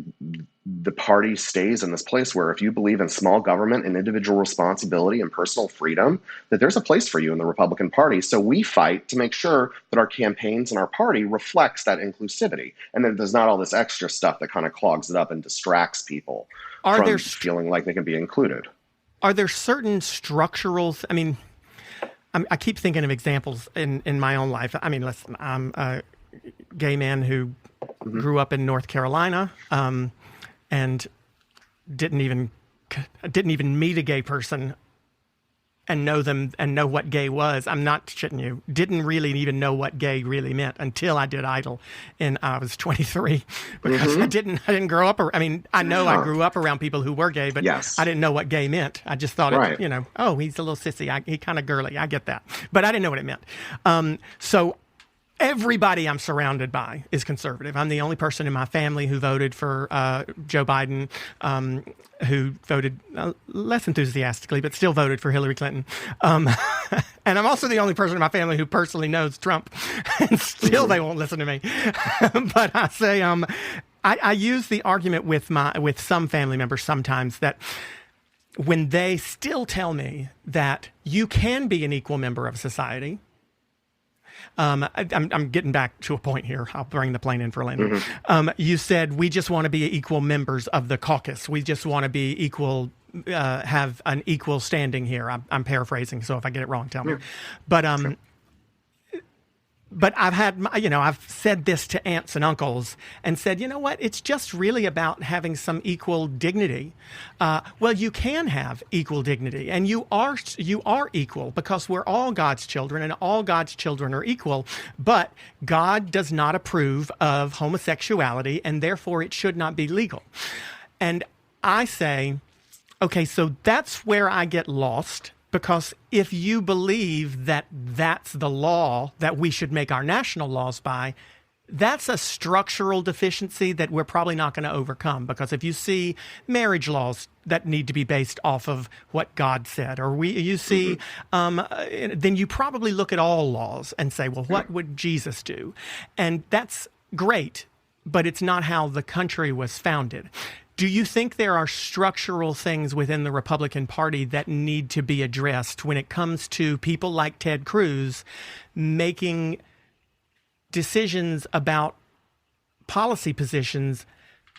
B: the party stays in this place where if you believe in small government and individual responsibility and personal freedom, that there's a place for you in the Republican Party. So we fight to make sure that our campaigns and our party reflects that inclusivity, and that there's not all this extra stuff that kind of clogs it up and distracts people from feeling like they can be included.
A: Are there certain structural, I keep thinking of examples in my own life. I mean, listen, I'm a gay man who grew up in North Carolina, and didn't even meet a gay person and know them and know what gay was. I'm not shitting you. Didn't really even know what gay really meant until I did Idol, and I was 23, because I didn't grow up. I know I grew up around people who were gay, but
B: yes.
A: I didn't know what gay meant. I just thought, oh, he's a little sissy. He kind of girly. I get that, but I didn't know what it meant. So everybody I'm surrounded by is conservative. I'm the only person in my family who voted for Joe Biden, who voted less enthusiastically, but still voted for Hillary Clinton. And I'm also the only person in my family who personally knows Trump, and still they won't listen to me. But I say, I use the argument with some family members sometimes that when they still tell me that you can be an equal member of society. I'm getting back to a point here. I'll bring the plane in for landing. You said we just want to be equal members of the caucus. We just want to be equal, have an equal standing here. I'm paraphrasing, so if I get it wrong, tell me. But I've said this to aunts and uncles and said, you know what? It's just really about having some equal dignity. Well, you can have equal dignity, and you are equal, because we're all God's children, and all God's children are equal. But God does not approve of homosexuality, and therefore it should not be legal. And I say, okay, so that's where I get lost. Because if you believe that that's the law that we should make our national laws by, that's a structural deficiency that we're probably not going to overcome. Because if you see marriage laws that need to be based off of what God said, or you see, then you probably look at all laws and say, well, what would Jesus do? And that's great, but it's not how the country was founded. Do you think there are structural things within the Republican Party that need to be addressed when it comes to people like Ted Cruz making decisions about policy positions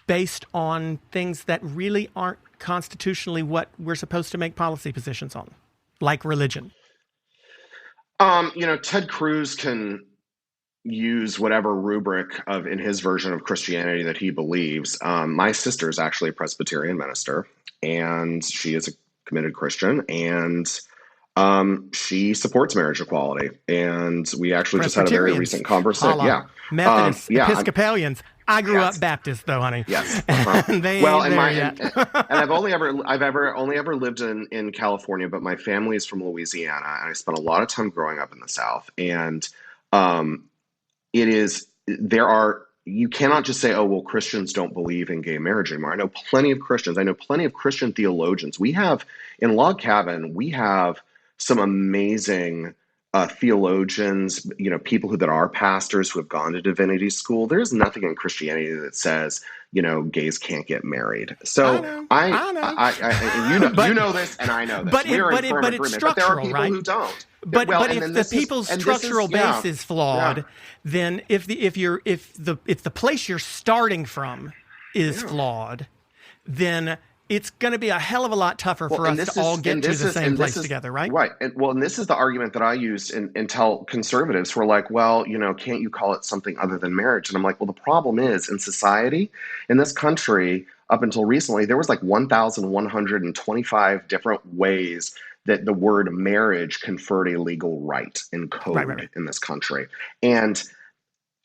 A: based on things that really aren't constitutionally what we're supposed to make policy positions on, like religion?
B: Ted Cruz can use whatever rubric in his version of Christianity that he believes. My sister is actually a Presbyterian minister, and she is a committed Christian, and she supports marriage equality. And we actually just had a very recent conversation. Yeah.
A: Methodists, Episcopalians. I grew up Baptist, though, honey.
B: Yes.
A: They ain't there yet.
B: And I've only ever lived in California, but my family is from Louisiana, and I spent a lot of time growing up in the South. And you cannot just say, oh, well, Christians don't believe in gay marriage anymore. I know plenty of Christians. I know plenty of Christian theologians. In Log Cabin, we have some amazing theologians, people that are pastors who have gone to divinity school. There's nothing in Christianity that says, gays can't get married. So
A: I know.
B: you know this, and I know this. We're in firm agreement,
A: structural,
B: but there are people
A: right?
B: who don't.
A: But if the people's structural base is flawed, then if the place you're starting from is flawed, then it's going to be a hell of a lot tougher for us to all get to the same place together, right?
B: Right. And this is the argument that I use and tell conservatives who are like, well, can't you call it something other than marriage? And I'm like, well, the problem is in society, in this country, up until recently, there was like 1,125 different ways that the word marriage conferred a legal right in code in this country. And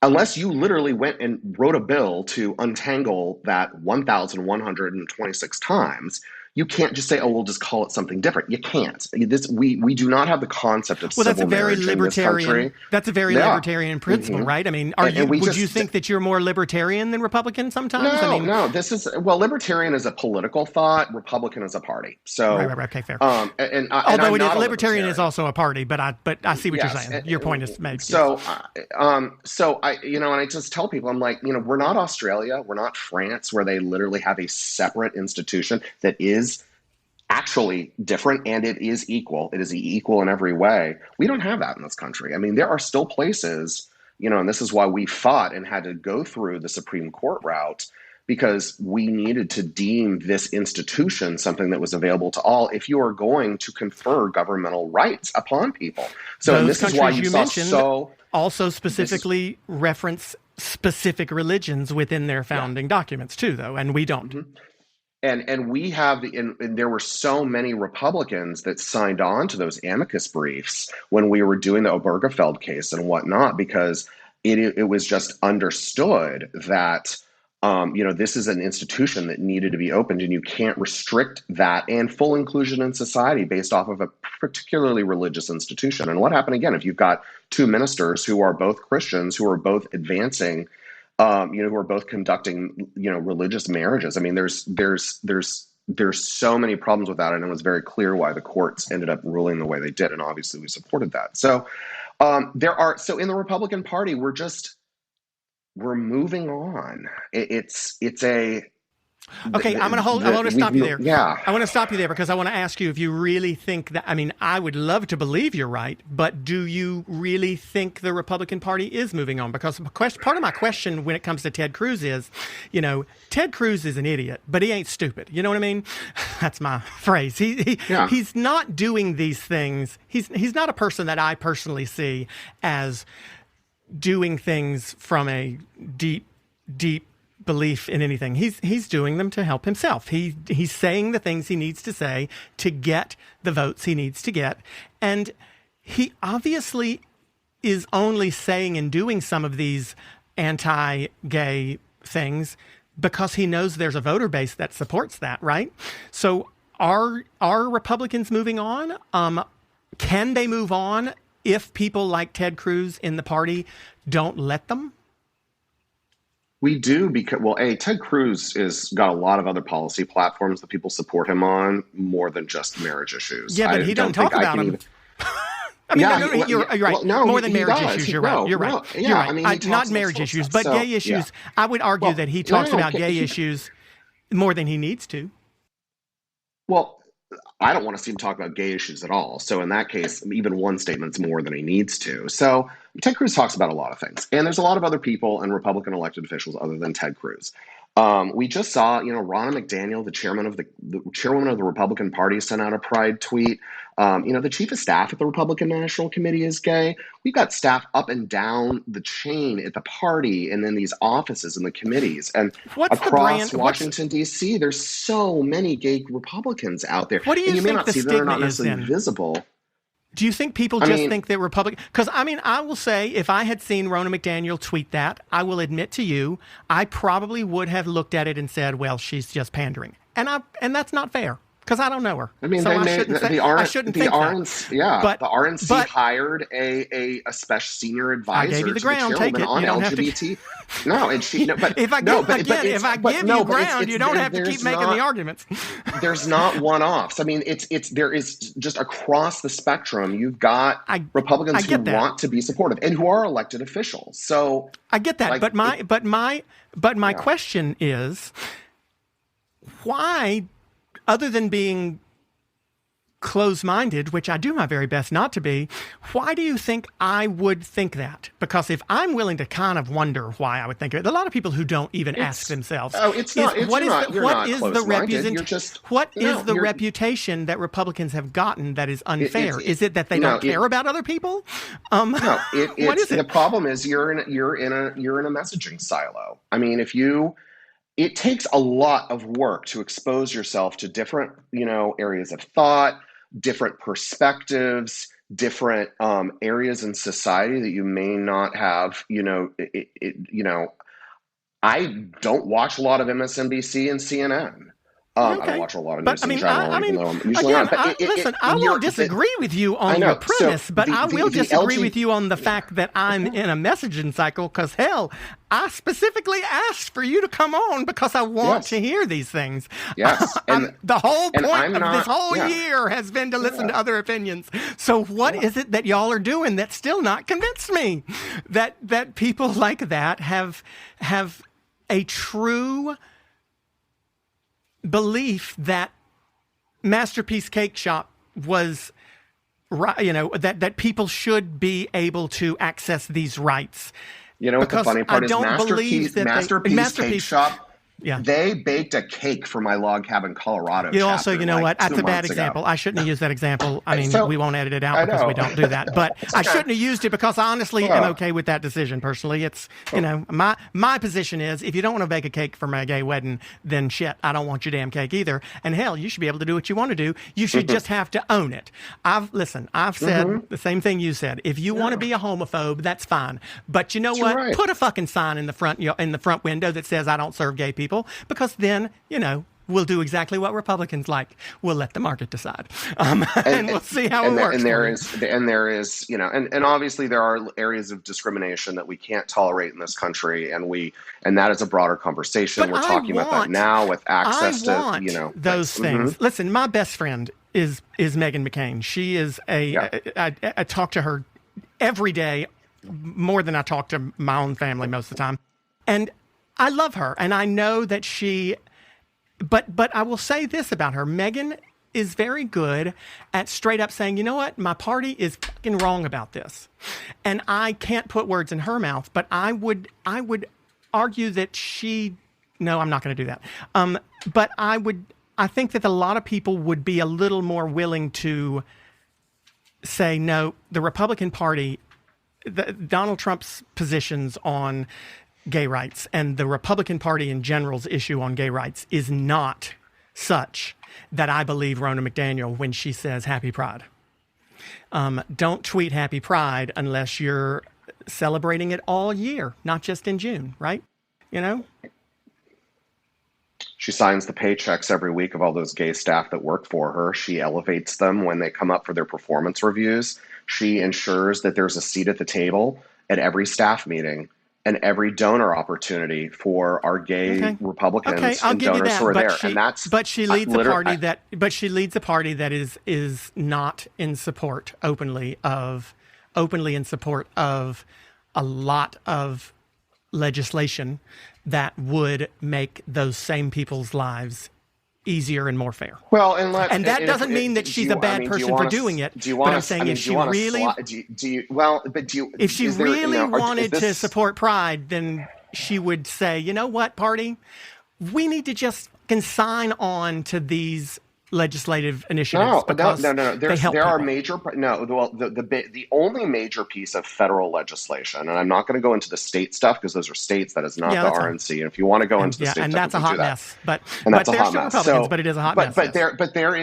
B: unless you literally went and wrote a bill to untangle that 1,126 times, you can't just say, oh, we'll just call it something different. You can't. We do not have the concept of civil marriage in this country.
A: That's a very libertarian principle, right? I mean, would you think that you're more libertarian than Republican sometimes?
B: No. Libertarian is a political thought. Republican is a party. So
A: okay, fair.
B: Although
A: libertarian is also a party, but I see what you're saying. Your point is made.
B: So I just tell people, I'm like, we're not Australia, we're not France, where they literally have a separate institution that is actually different, and it is equal. It is equal in every way. We don't have that in this country. I mean, there are still places, and this is why we fought and had to go through the Supreme Court route, because we needed to deem this institution something that was available to all if you are going to confer governmental rights upon people. So and this is why you saw
A: also specifically reference specific religions within their founding documents too, though, and we don't.
B: Mm-hmm. And we have and there were so many Republicans that signed on to those amicus briefs when we were doing the Obergefell case and whatnot, because it was just understood that this is an institution that needed to be opened, and you can't restrict that and full inclusion in society based off of a particularly religious institution. And what happened again if you've got two ministers who are both Christians, who are both advancing, who are both conducting, religious marriages? I mean, there's so many problems with that, and it was very clear why the courts ended up ruling the way they did, and obviously we supported that. So in the Republican Party, we're moving on.
A: Okay, I want to stop you there.
B: Yeah.
A: I want to stop you there because I want to ask you if you really think that, I would love to believe you're right, but do you really think the Republican Party is moving on? Because part of my question when it comes to Ted Cruz is, Ted Cruz is an idiot, but he ain't stupid. You know what I mean? That's my phrase. He's not doing these things. He's not a person that I personally see as doing things from a deep belief in anything. He's doing them to help himself. He's saying the things he needs to say to get the votes he needs to get. And he obviously is only saying and doing some of these anti-gay things because he knows there's a voter base that supports that, right? So are Republicans moving on? Can they move on if people like Ted Cruz in the party don't let them?
B: We do, because, Ted Cruz has got a lot of other policy platforms that people support him on, more than just marriage issues.
A: Yeah, but he doesn't talk about them. You're right. More than marriage issues. You're right. You're right. Not marriage issues, but gay issues. Yeah. I would argue that he talks about gay issues more than he needs to.
B: Well, I don't want to see him talk about gay issues at all. So in that case, even one statement's more than he needs to. So Ted Cruz talks about a lot of things. And there's a lot of other people and Republican elected officials other than Ted Cruz. We just saw, Ronna McDaniel, the chairwoman of the Republican Party, sent out a pride tweet. The chief of staff at the Republican National Committee is gay. We've got staff up and down the chain at the party and then these offices and the committees. And across Washington, D.C., there's so many gay Republicans out there.
A: What do you think the stigma is then?
B: Visible.
A: Do you think people just think that Republicans... Because, I will say, if I had seen Ronna McDaniel tweet that, I will admit to you, I probably would have looked at it and said, well, she's just pandering. And that's not fair. because I don't know her.
B: I mean,
A: So
B: they
A: I
B: made
A: shouldn't say,
B: the
A: I
B: RN,
A: shouldn't
B: the
A: think that.
B: RNC, yeah,
A: But
B: the RNC
A: but
B: hired a special senior
A: I gave
B: advisor
A: you the
B: to the
A: ground. Take
B: chairwoman
A: it.
B: on
A: You don't have to.
B: LGBT. No, and she no, but
A: If I
B: no,
A: give
B: but
A: again,
B: it's
A: if I
B: but
A: give
B: no,
A: you
B: but
A: ground,
B: it's
A: you don't have to keep
B: there's
A: making the
B: not
A: arguments.
B: there's not one-offs. I mean, it's there is just across the spectrum. You've got
A: I
B: Republicans who
A: get that.
B: want to be supportive and who are elected officials. So,
A: I get that.
B: like,
A: But my
B: yeah.
A: question is, why, other than being close-minded, which I do my very best not to be, why do you think I would think that? Because if I'm willing to kind of wonder why I would think it, a lot of people who don't even ask themselves, what is the reputation that Republicans have gotten that is unfair? Is it that they don't care about other people?
B: No,
A: What is it?
B: The problem is you're in a messaging silo. I mean, it takes a lot of work to expose yourself to different, areas of thought, different perspectives, different areas in society that you may not have, I don't watch a lot of MSNBC and CNN. I don't watch a lot of news in general, even though I'm usually
A: again,
B: not. But
A: listen, I won't disagree with you on your premise, but I will disagree with you on the fact that I'm in a messaging cycle because, hell, I specifically asked for you to come on because I want to hear these things.
B: Yes. And
A: the whole point of this whole year has been to listen to other opinions. So what is it that y'all are doing that's still not convinced me? That people like that have a true belief that Masterpiece Cake Shop was right, that people should be able to access these rights.
B: You know what the funny part is? Masterpiece Cake Shop.
A: Yeah.
B: They baked a cake for my Log Cabin Colorado.
A: Also, you know what? That's a bad example. I shouldn't have used that example. I mean, we won't edit it out because we don't do that. But I shouldn't have used it because I honestly am okay with that decision personally. It's, my position is if you don't want to bake a cake for my gay wedding, then shit, I don't want your damn cake either. And hell, you should be able to do what you want to do. You should just have to own it. I've said the same thing you said. If you want to be a homophobe, that's fine. But you know what?
B: Right.
A: Put a fucking sign in the front window that says I don't serve gay people. Because then, we'll do exactly what Republicans like. We'll let the market decide, and we'll see how it works.
B: And obviously there are areas of discrimination that we can't tolerate in this country, and that is a broader conversation.
A: But
B: we're talking about that now with access to
A: those things. Mm-hmm. Listen, my best friend is Meghan McCain. She is I talk to her every day, more than I talk to my own family most of the time, and I love her, and I know that but I will say this about her. Meghan is very good at straight up saying, you know what, my party is fucking wrong about this. And I can't put words in her mouth, but I would argue that no, I'm not going to do that. But I think that a lot of people would be a little more willing to say, no, the Republican Party, Donald Trump's positions on gay rights and the Republican Party in general's issue on gay rights is not such that I believe Ronna McDaniel when she says Happy Pride. Don't tweet Happy Pride unless you're celebrating it all year, not just in June, right?
B: She signs the paychecks every week of all those gay staff that work for her. She elevates them when they come up for their performance reviews. She ensures that there's a seat at the table at every staff meeting and every donor opportunity for our gay Republicans and donors who are there.
A: But she leads a party that is not in support openly in support of a lot of legislation that would make those same people's lives easier and more fair.
B: Well,
A: and that doesn't mean that she's a bad person for doing it. But I'm saying if she really wanted to support Pride, then she would say, you know what, party, we need to just sign on to these legislative initiatives.
B: No. There are major. The only major piece of federal legislation, and I'm not going to go into the state stuff because those are states. That is not the RNC. And if you want to go into the state
A: and
B: stuff,
A: that's a hot mess. But
B: there's
A: still Republicans, but it is a hot mess.
B: But there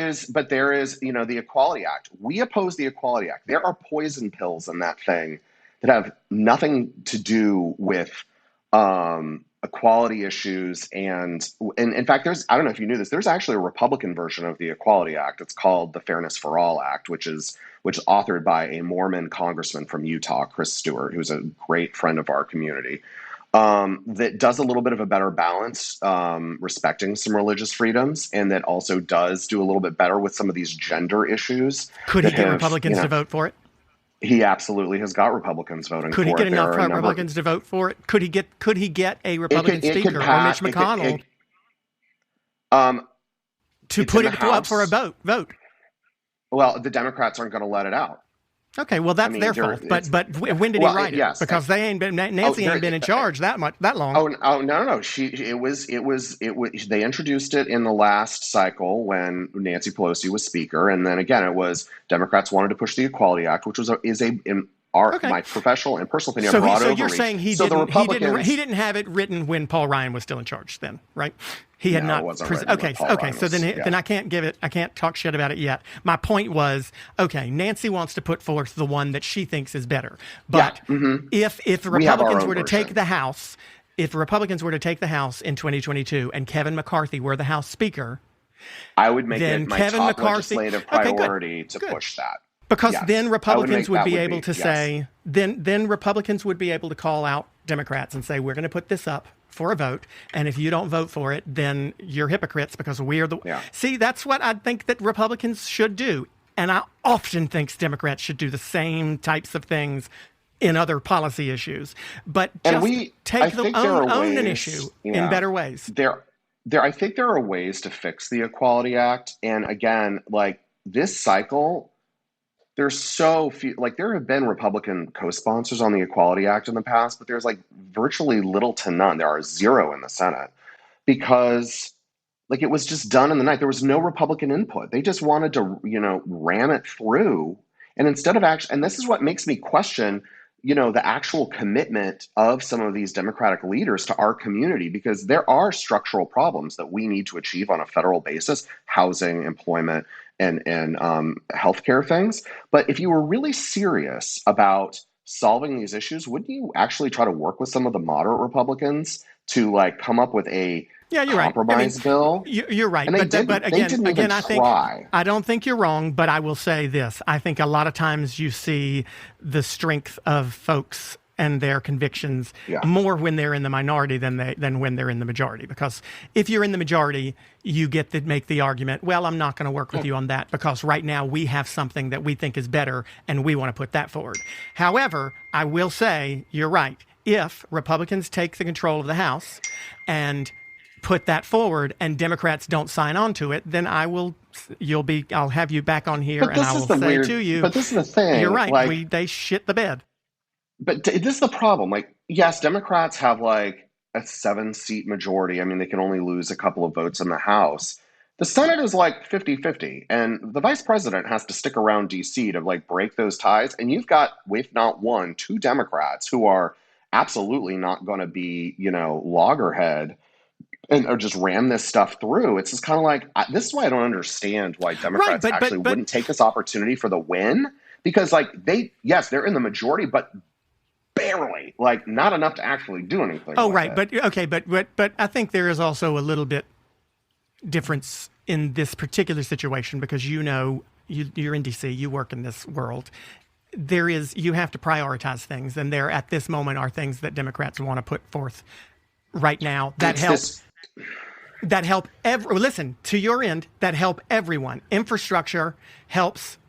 B: is the Equality Act. We oppose the Equality Act. There are poison pills in that thing that have nothing to do with equality issues, and in fact, I don't know if you knew this, there's actually a Republican version of the Equality Act. It's called the Fairness for All Act, which is authored by a Mormon congressman from Utah, Chris Stewart, who's a great friend of our community, that does a little bit of a better balance, respecting some religious freedoms, and that also does do a little bit better with some of these gender issues.
A: Could he get Republicans to vote for it?
B: He absolutely has got Republicans voting for it.
A: Could he get enough Republicans to vote for it? Could he get a Republican speaker or Mitch McConnell to put it up for a vote?
B: Well, the Democrats aren't going to let it out.
A: Okay, well that's their fault. But when did he write it? Yes, because they ain't been Nancy ain't been in charge that long.
B: Oh no. It was they introduced it in the last cycle when Nancy Pelosi was speaker, and then again it was Democrats wanted to push the Equality Act, which my professional and personal opinion.
A: So you're saying he didn't have it written when Paul Ryan was still in charge, then, right? He had not. Okay. So then I can't talk shit about it yet. My point was, okay, Nancy wants to put forth the one that she thinks is better. But if the Republicans were to take the House, in 2022 and Kevin McCarthy were the House Speaker,
B: I would make it my top legislative priority to push that.
A: Because then Republicans would be able to say, then Republicans would be able to call out Democrats and say, we're going to put this up for a vote, and if you don't vote for it, then you're hypocrites because we're the... Yeah. See, that's what I think that Republicans should do, and I often think Democrats should do the same types of things in other policy issues, but just own an issue in better ways.
B: I think there are ways to fix the Equality Act, and again, like this cycle... There's so few, like there have been Republican co-sponsors on the Equality Act in the past, but there's like virtually little to none. There are zero in the Senate because like it was just done in the night. There was no Republican input. They just wanted to, ram it through. And instead of and this is what makes me question, the actual commitment of some of these Democratic leaders to our community, because there are structural problems that we need to achieve on a federal basis, housing, employment, and healthcare things. But if you were really serious about solving these issues, wouldn't you actually try to work with some of the moderate Republicans to like come up with a compromise bill?
A: You're right.
B: And
A: but again, I don't think you're wrong, but I will say this. I think a lot of times you see the strength of folks and their convictions more when they're in the minority than when they're in the majority. Because if you're in the majority, you get to make the argument, well, I'm not going to work with you on that because right now we have something that we think is better and we want to put that forward. However, I will say you're right. If Republicans take the control of the House and put that forward and Democrats don't sign on to it, then I'll have you back on here and I will say to you,
B: but this is the thing.
A: You're right. They shit the bed.
B: But this is the problem. Like, yes, Democrats have like a 7-seat majority. I mean, they can only lose a couple of votes in the House. The Senate is like 50-50, and the vice president has to stick around D.C. to like break those ties. And you've got, if not one, 2 Democrats who are absolutely not going to be, loggerhead or just ram this stuff through. It's just kind of like, this is why I don't understand why Democrats wouldn't take this opportunity for the win. Because like they're in the majority, but barely, like not enough to actually do anything.
A: Oh, right. But I think there is also a little bit difference in this particular situation because you're in DC, you work in this world. You have to prioritize things, and there at this moment are things that Democrats want to put forth right now that help listen to your end, that help everyone. Infrastructure helps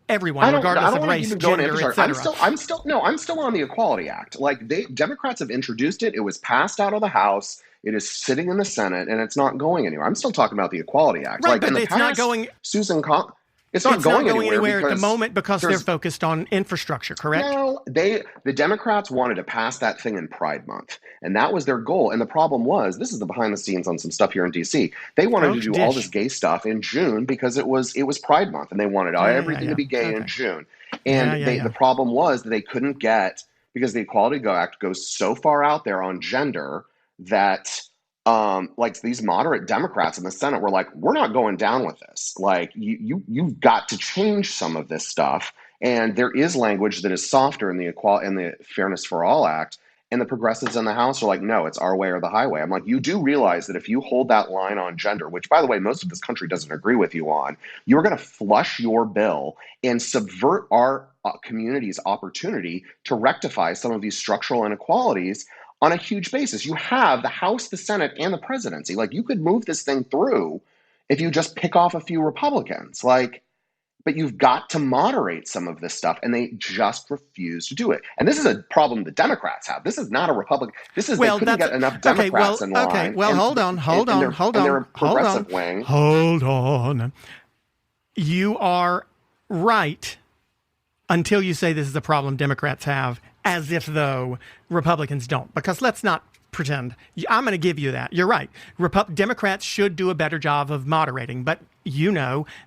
A: everyone, regardless of race, gender, etc.
B: I'm still on the Equality Act. Like Democrats have introduced it. It was passed out of the House. It is sitting in the Senate, and it's not going anywhere. I'm still talking about the Equality Act.
A: Right, but it's not going.
B: It's not going
A: anywhere at the moment because they're focused on infrastructure, correct?
B: No, the Democrats wanted to pass that thing in Pride Month, and that was their goal. And the problem was, this is the behind the scenes on some stuff here in D.C. They wanted to do all this gay stuff in June because it was Pride Month, and they wanted everything to be gay in June. And the problem was that they couldn't get, because the Equality Act goes so far out there on gender that like these moderate Democrats in the Senate were like, we're not going down with this. Like you've got to change some of this stuff. And there is language that is softer in the Fairness for All Act. And the progressives in the House are like, no, it's our way or the highway. I'm like, you do realize that if you hold that line on gender, which, by the way, most of this country doesn't agree with you on, you're going to flush your bill and subvert our community's opportunity to rectify some of these structural inequalities on a huge basis. You have the House, the Senate, and the presidency. Like, you could move this thing through if you just pick off a few Republicans. Like, but you've got to moderate some of this stuff, and they just refuse to do it. And this is a problem the Democrats have. This is not a Republican. This is, they couldn't get enough Democrats in line.
A: Okay, well, hold on.
B: They're a progressive wing.
A: Hold on. You are right until you say this is a problem Democrats have, as if though Republicans don't. Because let's not pretend. I'm going to give you that. You're right. Democrats should do a better job of moderating, but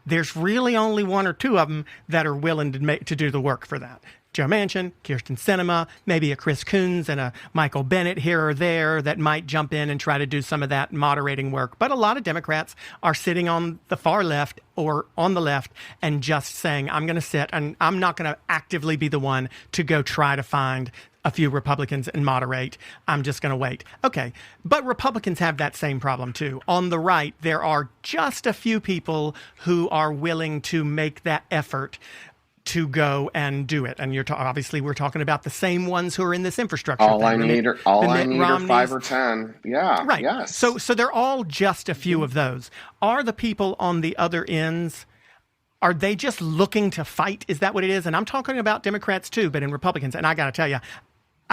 A: there's really only one or two of them that are willing to do the work for that. Joe Manchin, Kirsten Sinema, maybe a Chris Coons and a Michael Bennet here or there that might jump in and try to do some of that moderating work. But a lot of Democrats are sitting on the far left or on the left and just saying, I'm going to sit and I'm not going to actively be the one to go try to find a few Republicans and moderate. I'm just going to wait. Okay. But Republicans have that same problem too. On the right, there are just a few people who are willing to make that effort to go and do it. And obviously we're talking about the same ones who are in this infrastructure
B: all
A: thing.
B: I need are 5 or 10. Yeah.
A: Right.
B: Yes.
A: So they're all just a few of those. Are the people on the other ends, are they just looking to fight? Is that what it is? And I'm talking about Democrats too, but in Republicans. And I got to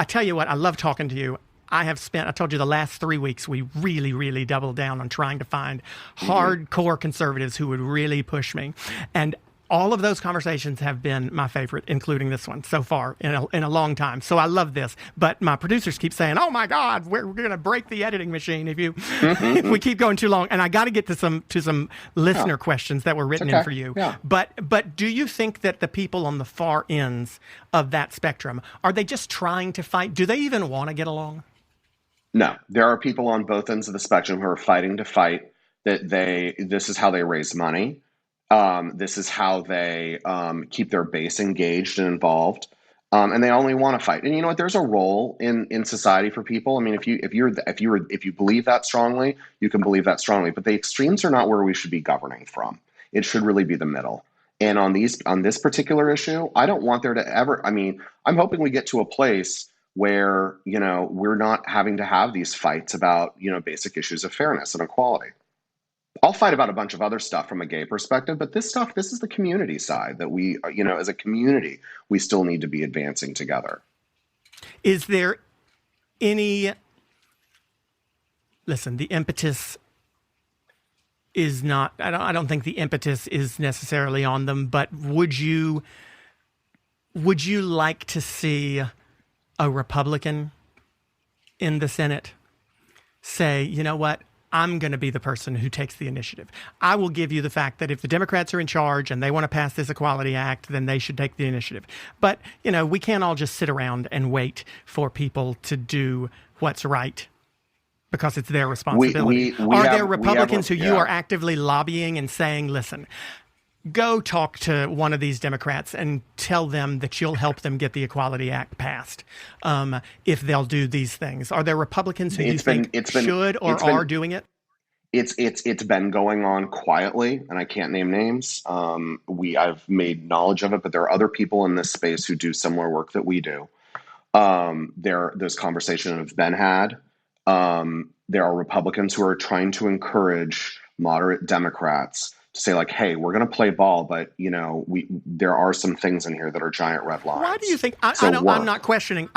A: tell you what, I love talking to you. I told you the last 3 weeks, we really, really doubled down on trying to find hardcore conservatives who would really push me. And all of those conversations have been my favorite, including this one so far in a long time. So I love this. But my producers keep saying, oh, my God, we're going to break the editing machine if we keep going too long. And I got to get to some listener questions that were written in for you.
B: Yeah.
A: But do you think that the people on the far ends of that spectrum, are they just trying to fight? Do they even want to get along?
B: No. There are people on both ends of the spectrum who are fighting to fight. This is how they raise money. This is how they keep their base engaged and involved, and they only want to fight. And you know what? There's a role in society for people. I mean, if you believe that strongly, you can believe that strongly. But the extremes are not where we should be governing from. It should really be the middle. And on this particular issue, I don't want there to ever. I mean, I'm hoping we get to a place where we're not having to have these fights about basic issues of fairness and equality. I'll fight about a bunch of other stuff from a gay perspective, but this is the community side that we, as a community, we still need to be advancing together.
A: Is there the impetus is not, I don't think the impetus is necessarily on them, but would you like to see a Republican in the Senate say, you know what? I'm going to be the person who takes the initiative. I will give you the fact that if the Democrats are in charge and they want to pass this Equality Act, then they should take the initiative. But, we can't all just sit around and wait for people to do what's right because it's their responsibility. Are there Republicans who you are actively lobbying and saying, listen, go talk to one of these Democrats and tell them that you'll help them get the Equality Act passed if they'll do these things? Are there Republicans who should or are doing it?
B: It's been going on quietly, and I can't name names. I've made knowledge of it, but there are other people in this space who do similar work that we do. Those conversations have been had. There are Republicans who are trying to encourage moderate Democrats to say, like, hey, we're going to play ball, but there are some things in here that are giant red lines.
A: Why do you think? I'm not questioning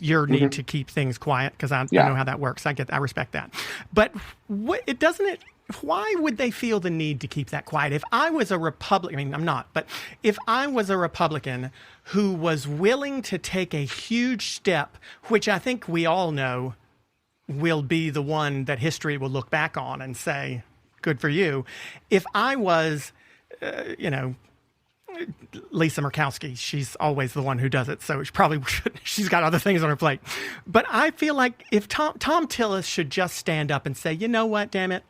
A: your need to keep things quiet because I know how that works. I respect that, but why would they feel the need to keep that quiet? If I was a Republican, I mean, I'm not, but if I was a Republican who was willing to take a huge step, which I think we all know will be the one that history will look back on and say, good for you. If I was, Lisa Murkowski, she's always the one who does it, so she's got other things on her plate. But I feel like if Tom Tillis should just stand up and say, you know what, damn it,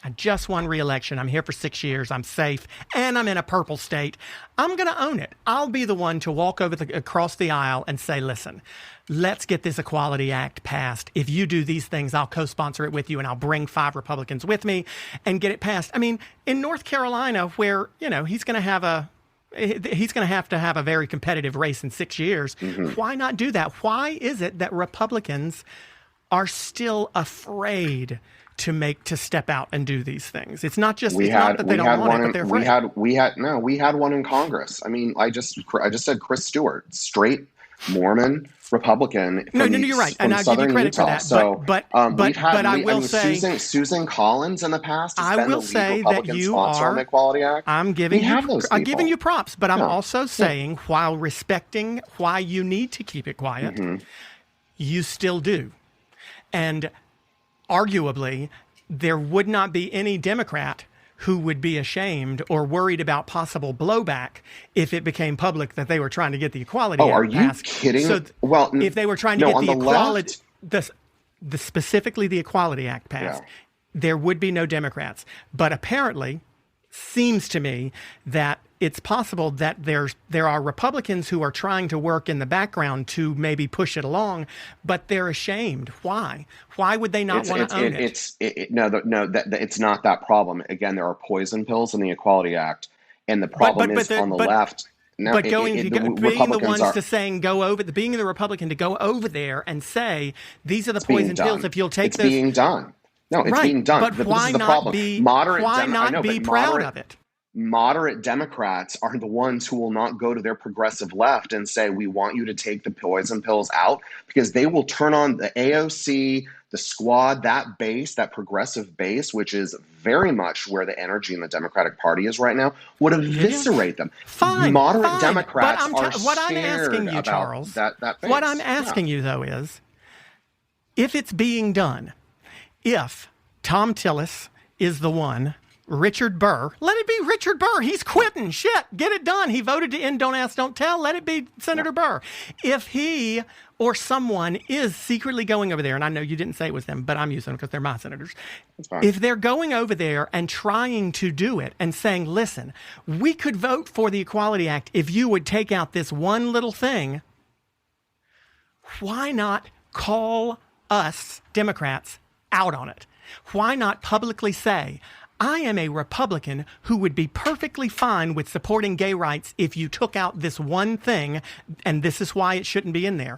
A: I just won re-election. I'm here for 6 years. I'm safe, and I'm in a purple state. I'm going to own it. I'll be the one to walk across the aisle and say, listen, let's get this Equality Act passed. If you do these things, I'll co-sponsor it with you, and I'll bring 5 Republicans with me and get it passed. I mean, in North Carolina, where, he's going to have to have a very competitive race in 6 years. Mm-hmm. Why not do that? Why is it that Republicans are still afraid to step out and do these things? It's not just not that they don't want it, but they're afraid.
B: We had one in Congress. I mean, I just said Chris Stewart, straight Mormon Republican.
A: No, you're right, and I'll give you credit for that.
B: So,
A: but I will say,
B: Susan Collins in the past has
A: I
B: been
A: will
B: the lead
A: say
B: Republican
A: that you
B: sponsor on the Equality Act.
A: I'm giving you props, but I'm also saying, while respecting why you need to keep it quiet, mm-hmm. you still do. And arguably, there would not be any Democrat who would be ashamed or worried about possible blowback if it became public that they were trying to get the Equality Act passed.
B: Are you kidding?
A: So if they were trying to get the Equality, specifically the Equality Act passed, there would be no Democrats. But apparently, seems to me that it's possible that there are Republicans who are trying to work in the background to maybe push it along, but they're ashamed. Why? Why would they not want to own it?
B: It's not that problem. Again, there are poison pills in the Equality Act, and the problem is on the left. No,
A: but being the Republican to go over there and say, these are the poison pills, if you'll take
B: this. It's being done. No, it's being done.
A: But why not be proud of it?
B: Moderate Democrats are the ones who will not go to their progressive left and say, we want you to take the poison pills out, because they will turn on the AOC, the squad, that base, that progressive base, which is very much where the energy in the Democratic Party is right now, would eviscerate them. Moderate Democrats are
A: what I'm asking you, Charles, that base. What I'm asking you, though, is if it's being done, if Tom Tillis is the one, Richard Burr, let it be Richard Burr. He's quitting. Shit, get it done. He voted to end Don't Ask, Don't Tell. Let it be Senator Burr. If he or someone is secretly going over there, and I know you didn't say it was them, but I'm using them because they're my senators. If they're going over there and trying to do it and saying, listen, we could vote for the Equality Act if you would take out this one little thing, why not call us Democrats out on it? Why not publicly say, I am a Republican who would be perfectly fine with supporting gay rights if you took out this one thing, and this is why it shouldn't be in there.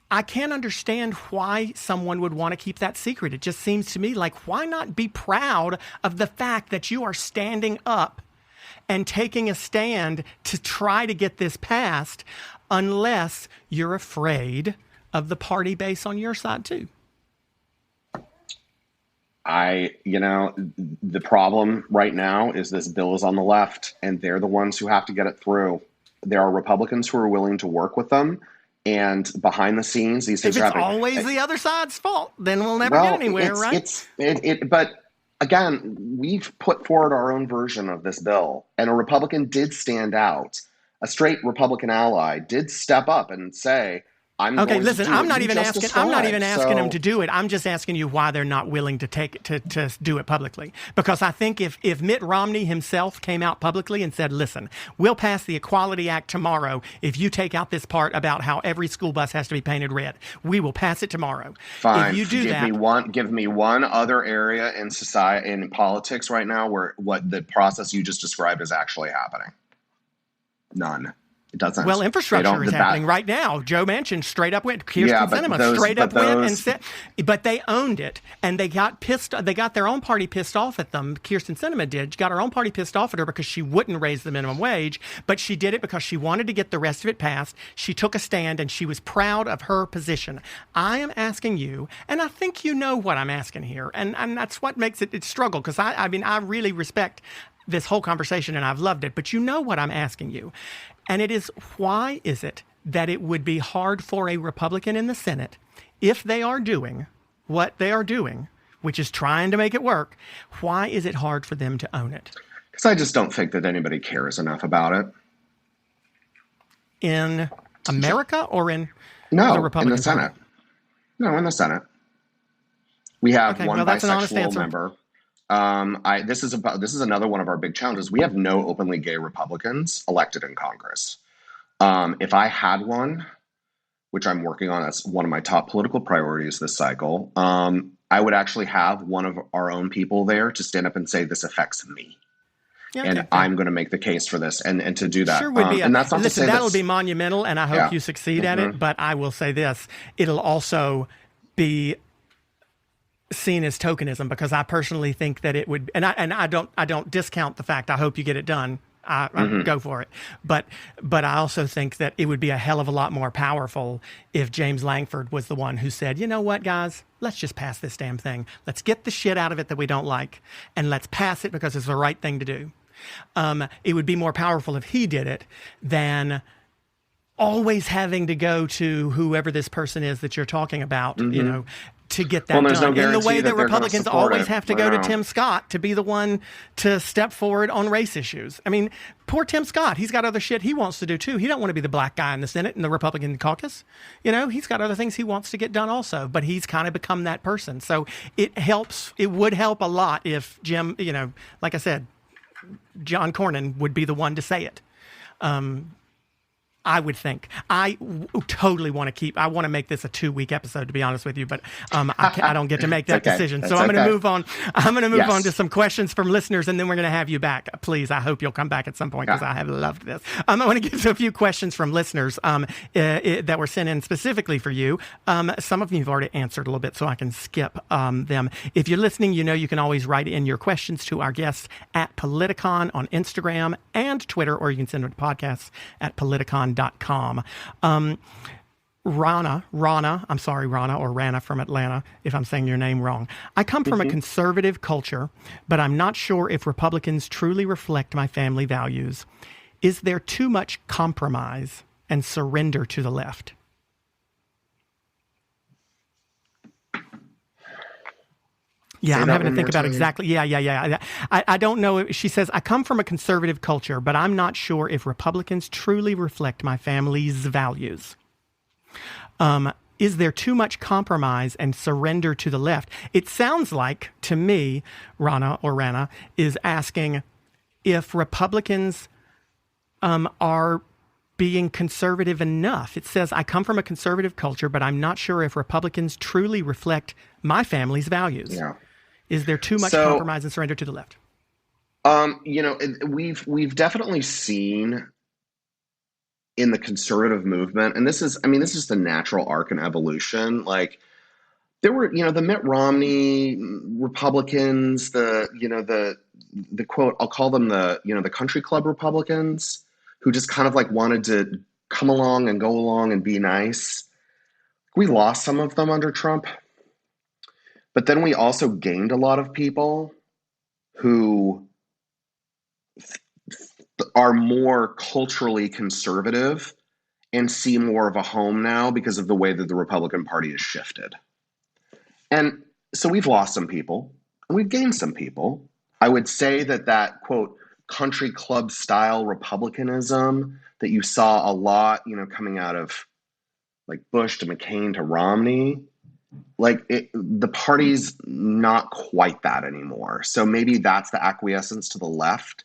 A: I can't understand why someone would want to keep that secret. It just seems to me like, why not be proud of the fact that you are standing up and taking a stand to try to get this passed, unless you're afraid of the party base on your side too?
B: The problem right now is this bill is on the left, and they're the ones who have to get it through. There are Republicans who are willing to work with them, and behind the scenes, these things are happening.
A: If it's always the other side's fault, then we'll never get anywhere, right?
B: But again, we've put forward our own version of this bill, and a Republican did stand out. A straight Republican ally did step up and say, I'm not even asking them to do it. I'm just asking you why they're not willing to do it publicly. Because I think if Mitt Romney himself came out publicly and said, listen, we'll pass the Equality Act tomorrow if you take out this part about how every school bus has to be painted red. We will pass it tomorrow. Fine.
A: If you do
B: give me one other area in society, in politics right now, where what the process you just described is actually happening. None. It doesn't.
A: Well, infrastructure is happening right now. Joe Manchin straight up went. Kirsten Sinema straight up went and said, but they owned it, and they got pissed. They got their own party pissed off at them. Kirsten Sinema did. She got her own party pissed off at her because she wouldn't raise the minimum wage, but she did it because she wanted to get the rest of it passed. She took a stand, and she was proud of her position. I am asking you, and I think you know what I'm asking here, and that's what makes it struggle, because I really respect this whole conversation, and I've loved it, but you know what I'm asking you. And it is, why is it that it would be hard for a Republican in the Senate, if they are doing what they are doing, which is trying to make it work, why is it hard for them to own it?
B: Because I just don't think that anybody cares enough about it.
A: In America or in the Republican
B: in the Senate?
A: Party?
B: No, in the Senate. We have one bisexual member. This is another one of our big challenges. We have no openly gay Republicans elected in Congress. If I had one, which I'm working on, that's one of my top political priorities this cycle, I would actually have one of our own people there to stand up and say, this affects me.
A: Yeah,
B: and
A: okay,
B: I'm going to make the case for this, and to do that.
A: Sure would be.
B: And that's not to say
A: that'll be monumental, and I hope you succeed at it. But I will say this: it'll also be seen as tokenism, because I personally think that it would, and I don't discount the fact. I hope you get it done. I go for it. But I also think that it would be a hell of a lot more powerful if James Langford was the one who said, you know what, guys, let's just pass this damn thing. Let's get the shit out of it that we don't like, and let's pass it because it's the right thing to do. It would be more powerful if he did it than always having to go to whoever this person is that you're talking about, you know, to get that done. In the way that Republicans always have to go to Tim Scott to be the one to step forward on race issues. I mean, poor Tim Scott, he's got other shit he wants to do too. He don't want to be the black guy in the Senate and the Republican caucus. You know, he's got other things he wants to get done also, but he's kind of become that person. So it helps. It would help a lot if Jim, you know, like I said, John Cornyn would be the one to say it. I would think. I totally want to keep. I want to make this a 2-week episode, to be honest with you, but I don't get to make that decision. So I'm going to move on. I'm going to move on to some questions from listeners, and then we're going to have you back. Please, I hope you'll come back at some point, because I have loved this. I want to get to a few questions from listeners that were sent in specifically for you. Some of you have already answered a little bit, so I can skip them. If you're listening, you know you can always write in your questions to our guests at Politicon on Instagram and Twitter, or you can send them to podcasts at Politicon.com. Rana, I'm sorry, Rana or Rana from Atlanta, if I'm saying your name wrong. I come from a conservative culture, but I'm not sure if Republicans truly reflect my family values. Is there too much compromise and surrender to the left? Yeah, I'm having to think about exactly. Yeah. I don't know. She says, I come from a conservative culture, but I'm not sure if Republicans truly reflect my family's values. Is there too much compromise and surrender to the left? It sounds like, to me, Rana is asking if Republicans are being conservative enough. It says, I come from a conservative culture, but I'm not sure if Republicans truly reflect my family's values. Yeah. Is there too much compromise and surrender to the left?
B: You know, we've definitely seen in the conservative movement, and this is the natural arc and evolution. Like, there were, you know, the Mitt Romney Republicans, the quote, I'll call them the country club Republicans, who just kind of like wanted to come along and go along and be nice. We lost some of them under Trump. But then we also gained a lot of people who are more culturally conservative and see more of a home now because of the way that the Republican Party has shifted. And so we've lost some people and we've gained some people. I would say that quote, country club style Republicanism that you saw a lot, you know, coming out of like Bush to McCain to Romney, like the party's not quite that anymore. So maybe that's the acquiescence to the left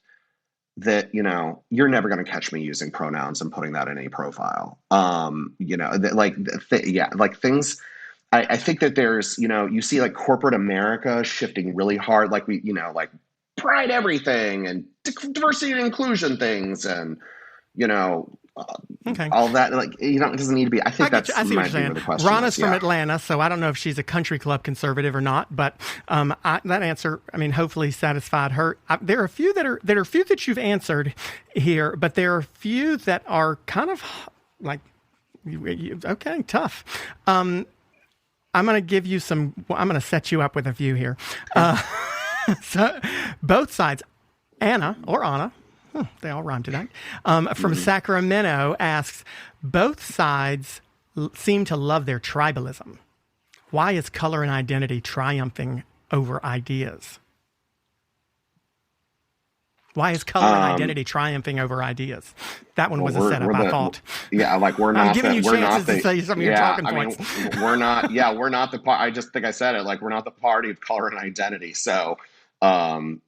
B: that, you know, you're never going to catch me using pronouns and putting that in a profile. You know, things. I think that there's, you know, you see like corporate America shifting really hard, like we, you know, like pride everything and diversity and inclusion things, and you know. All that, like, you know, it doesn't need to be. I think I see what you're saying.
A: Rana's from Atlanta, so I don't know if she's a country club conservative or not, but that answer, I mean, hopefully satisfied her. There are a few that you've answered here, but there are a few that are kind of like, okay, tough. I'm going to give you some. I'm going to set you up with a few here. So both sides, Anna. They all rhyme tonight. From Sacramento asks, both sides seem to love their tribalism. Why is color and identity triumphing over ideas? Why is color and identity triumphing over ideas? That one was a setup, I thought.
B: Yeah, like we're not.
A: I'm giving you chances to say some of your talking points.
B: We're not. Yeah, we're not the. I just think I said it. Like, we're not the party of color and identity. So Um,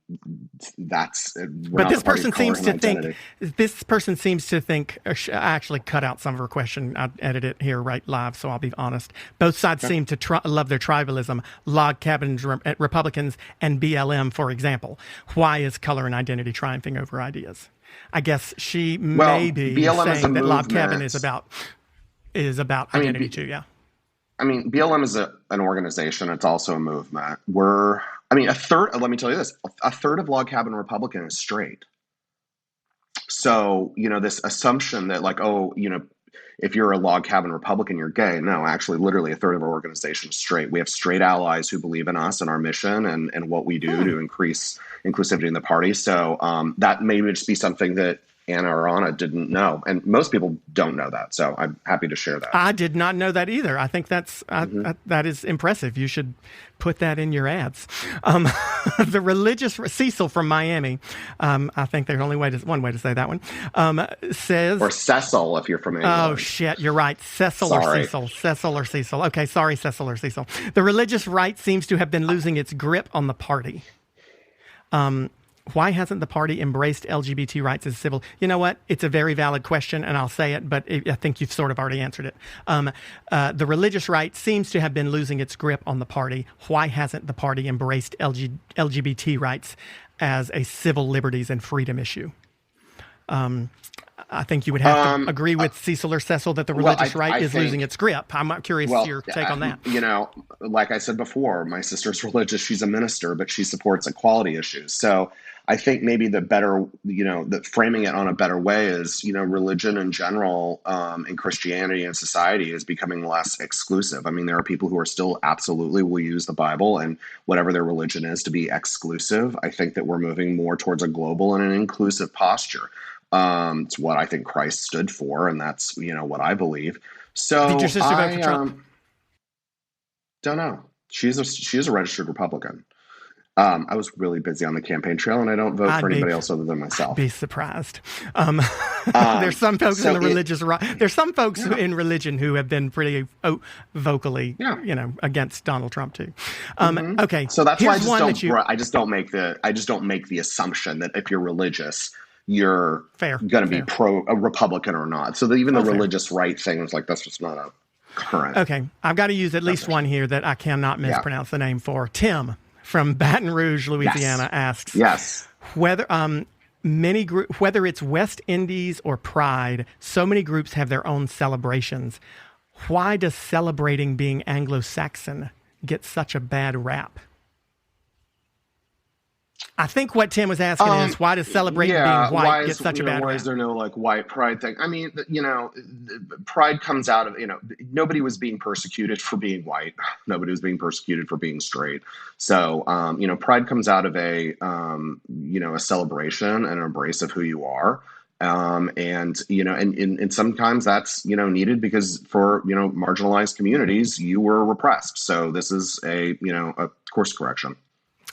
B: that's we're
A: But
B: not the party of color and identity.
A: this person seems to think, I actually cut out some of her question. I edit it here right live, so I'll be honest. Both sides seem to love their tribalism, log cabins, Republicans, and BLM, for example. Why is color and identity triumphing over ideas? I guess she may be
B: BLM
A: saying that log cabin is about identity too, yeah.
B: I mean, BLM is an organization. It's also a movement. A third, let me tell you this, a third of Log Cabin Republican is straight. So, this assumption that if you're a Log Cabin Republican, you're gay. No, actually, literally a third of our organization is straight. We have straight allies who believe in us and our mission and what we do to increase inclusivity in the party. So that may just be something that Anna or Anna didn't know. And most people don't know that. So I'm happy to share that.
A: I did not know that either. I think that is impressive. You should put that in your ads. The religious Cecil from Miami, I think there's only one way to say that one, says...
B: Or Cecil if you're from England.
A: Oh, shit, you're right. Cecil or Cecil. Cecil or Cecil. Okay, sorry, Cecil or Cecil. The religious right seems to have been losing its grip on the party. Why hasn't the party embraced LGBT rights as civil? You know what? It's a very valid question, and I'll say it, but I think you've sort of already answered it. The religious right seems to have been losing its grip on the party. Why hasn't the party embraced LGBT rights as a civil liberties and freedom issue? I think you would have to agree with Cecil or Cecil that the religious right is losing its grip. I'm curious your take on that.
B: Like I said before, my sister's religious. She's a minister, but she supports equality issues. So I think maybe the better, that framing it on a better way is, religion in general and Christianity and society is becoming less exclusive. I mean, there are people who are still absolutely will use the Bible and whatever their religion is to be exclusive. I think that we're moving more towards a global and an inclusive posture. It's what I think Christ stood for, and that's what I believe. So
A: did your sister vote for Trump?
B: Don't know. She is a registered Republican. I was really busy on the campaign trail, and I don't vote for anybody else other than myself.
A: I'd be surprised. There's some folks in the religious right. There's some folks in religion who have been pretty vocally, against Donald Trump too. Okay,
B: so that's why I just don't make the assumption that if you're religious, you're going to be a Republican or not. So even the religious right thing is that's just not a current.
A: Okay, I've got to use at least one here that I cannot mispronounce the name for. Tim from Baton Rouge, Louisiana asks, whether whether it's West Indies or Pride, so many groups have their own celebrations. Why does celebrating being Anglo-Saxon get such a bad rap? I think what Tim was asking is, why does celebrating being white get such a bad rap?
B: Why is there no white pride thing? I mean, pride comes out of, nobody was being persecuted for being white. Nobody was being persecuted for being straight. So, pride comes out of a celebration and an embrace of who you are. And sometimes that's, needed because for, marginalized communities, you were repressed. So this is a course correction.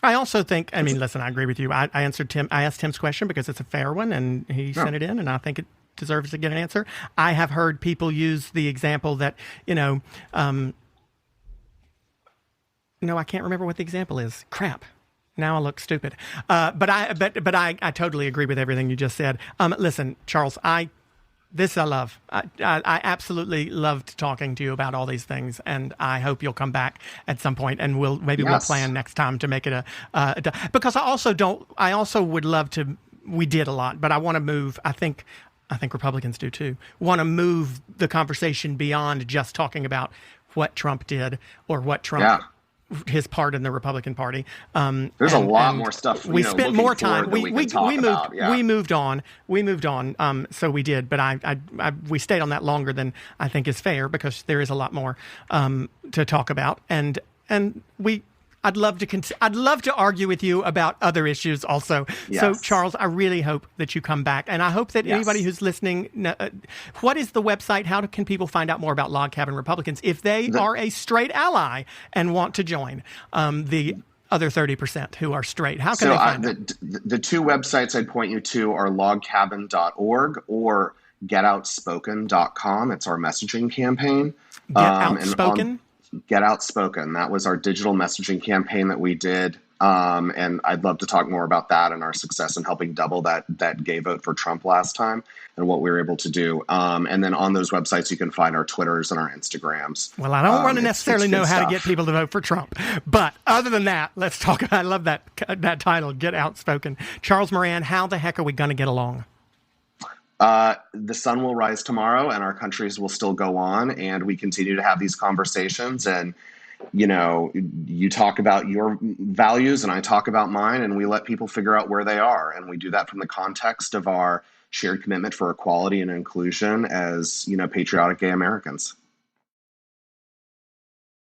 A: I also think, listen, I agree with you. I asked Tim's question because it's a fair one and he sent it in and I think it deserves to get an answer. I have heard people use the example that, I can't remember what the example is. Crap. Now I look stupid. But I totally agree with everything you just said. Listen, Charles, I love. I absolutely loved talking to you about all these things, and I hope you'll come back at some point, and we'll plan next time to make it because I also would love to. We did a lot, but I want to move. I think Republicans do too. Want to move the conversation beyond just talking about what Trump did or what Trump. His part in the Republican Party.
B: There's a lot more stuff.
A: We spent more time. We moved on. So we did, but we stayed on that longer than I think is fair because there is a lot more to talk about, and I'd love to argue with you about other issues also. Yes. So Charles, I really hope that you come back, and I hope that anybody who's listening, what is the website? How can people find out more about Log Cabin Republicans if they are a straight ally and want to join the other 30% who are straight? How can they find it?
B: The two websites I'd point you to are logcabin.org or getoutspoken.com. It's our messaging campaign.
A: Get Outspoken?
B: Get Outspoken. That was our digital messaging campaign that we did And I'd love to talk more about that and our success in helping double that gay vote for Trump last time and what we were able to do. And then on those websites, you can find our Twitters and our Instagrams.
A: Well, I don't want to
B: It's
A: necessarily
B: good
A: know how to
B: stuff.
A: get people to vote for Trump. But other than that, let's talk about, I love that title, Get Outspoken. Charles Moran, how the heck are we going to get along?
B: The sun will rise tomorrow and our countries will still go on, and we continue to have these conversations. And you talk about your values and I talk about mine, and we let people figure out where they are. And we do that from the context of our shared commitment for equality and inclusion as, patriotic gay Americans.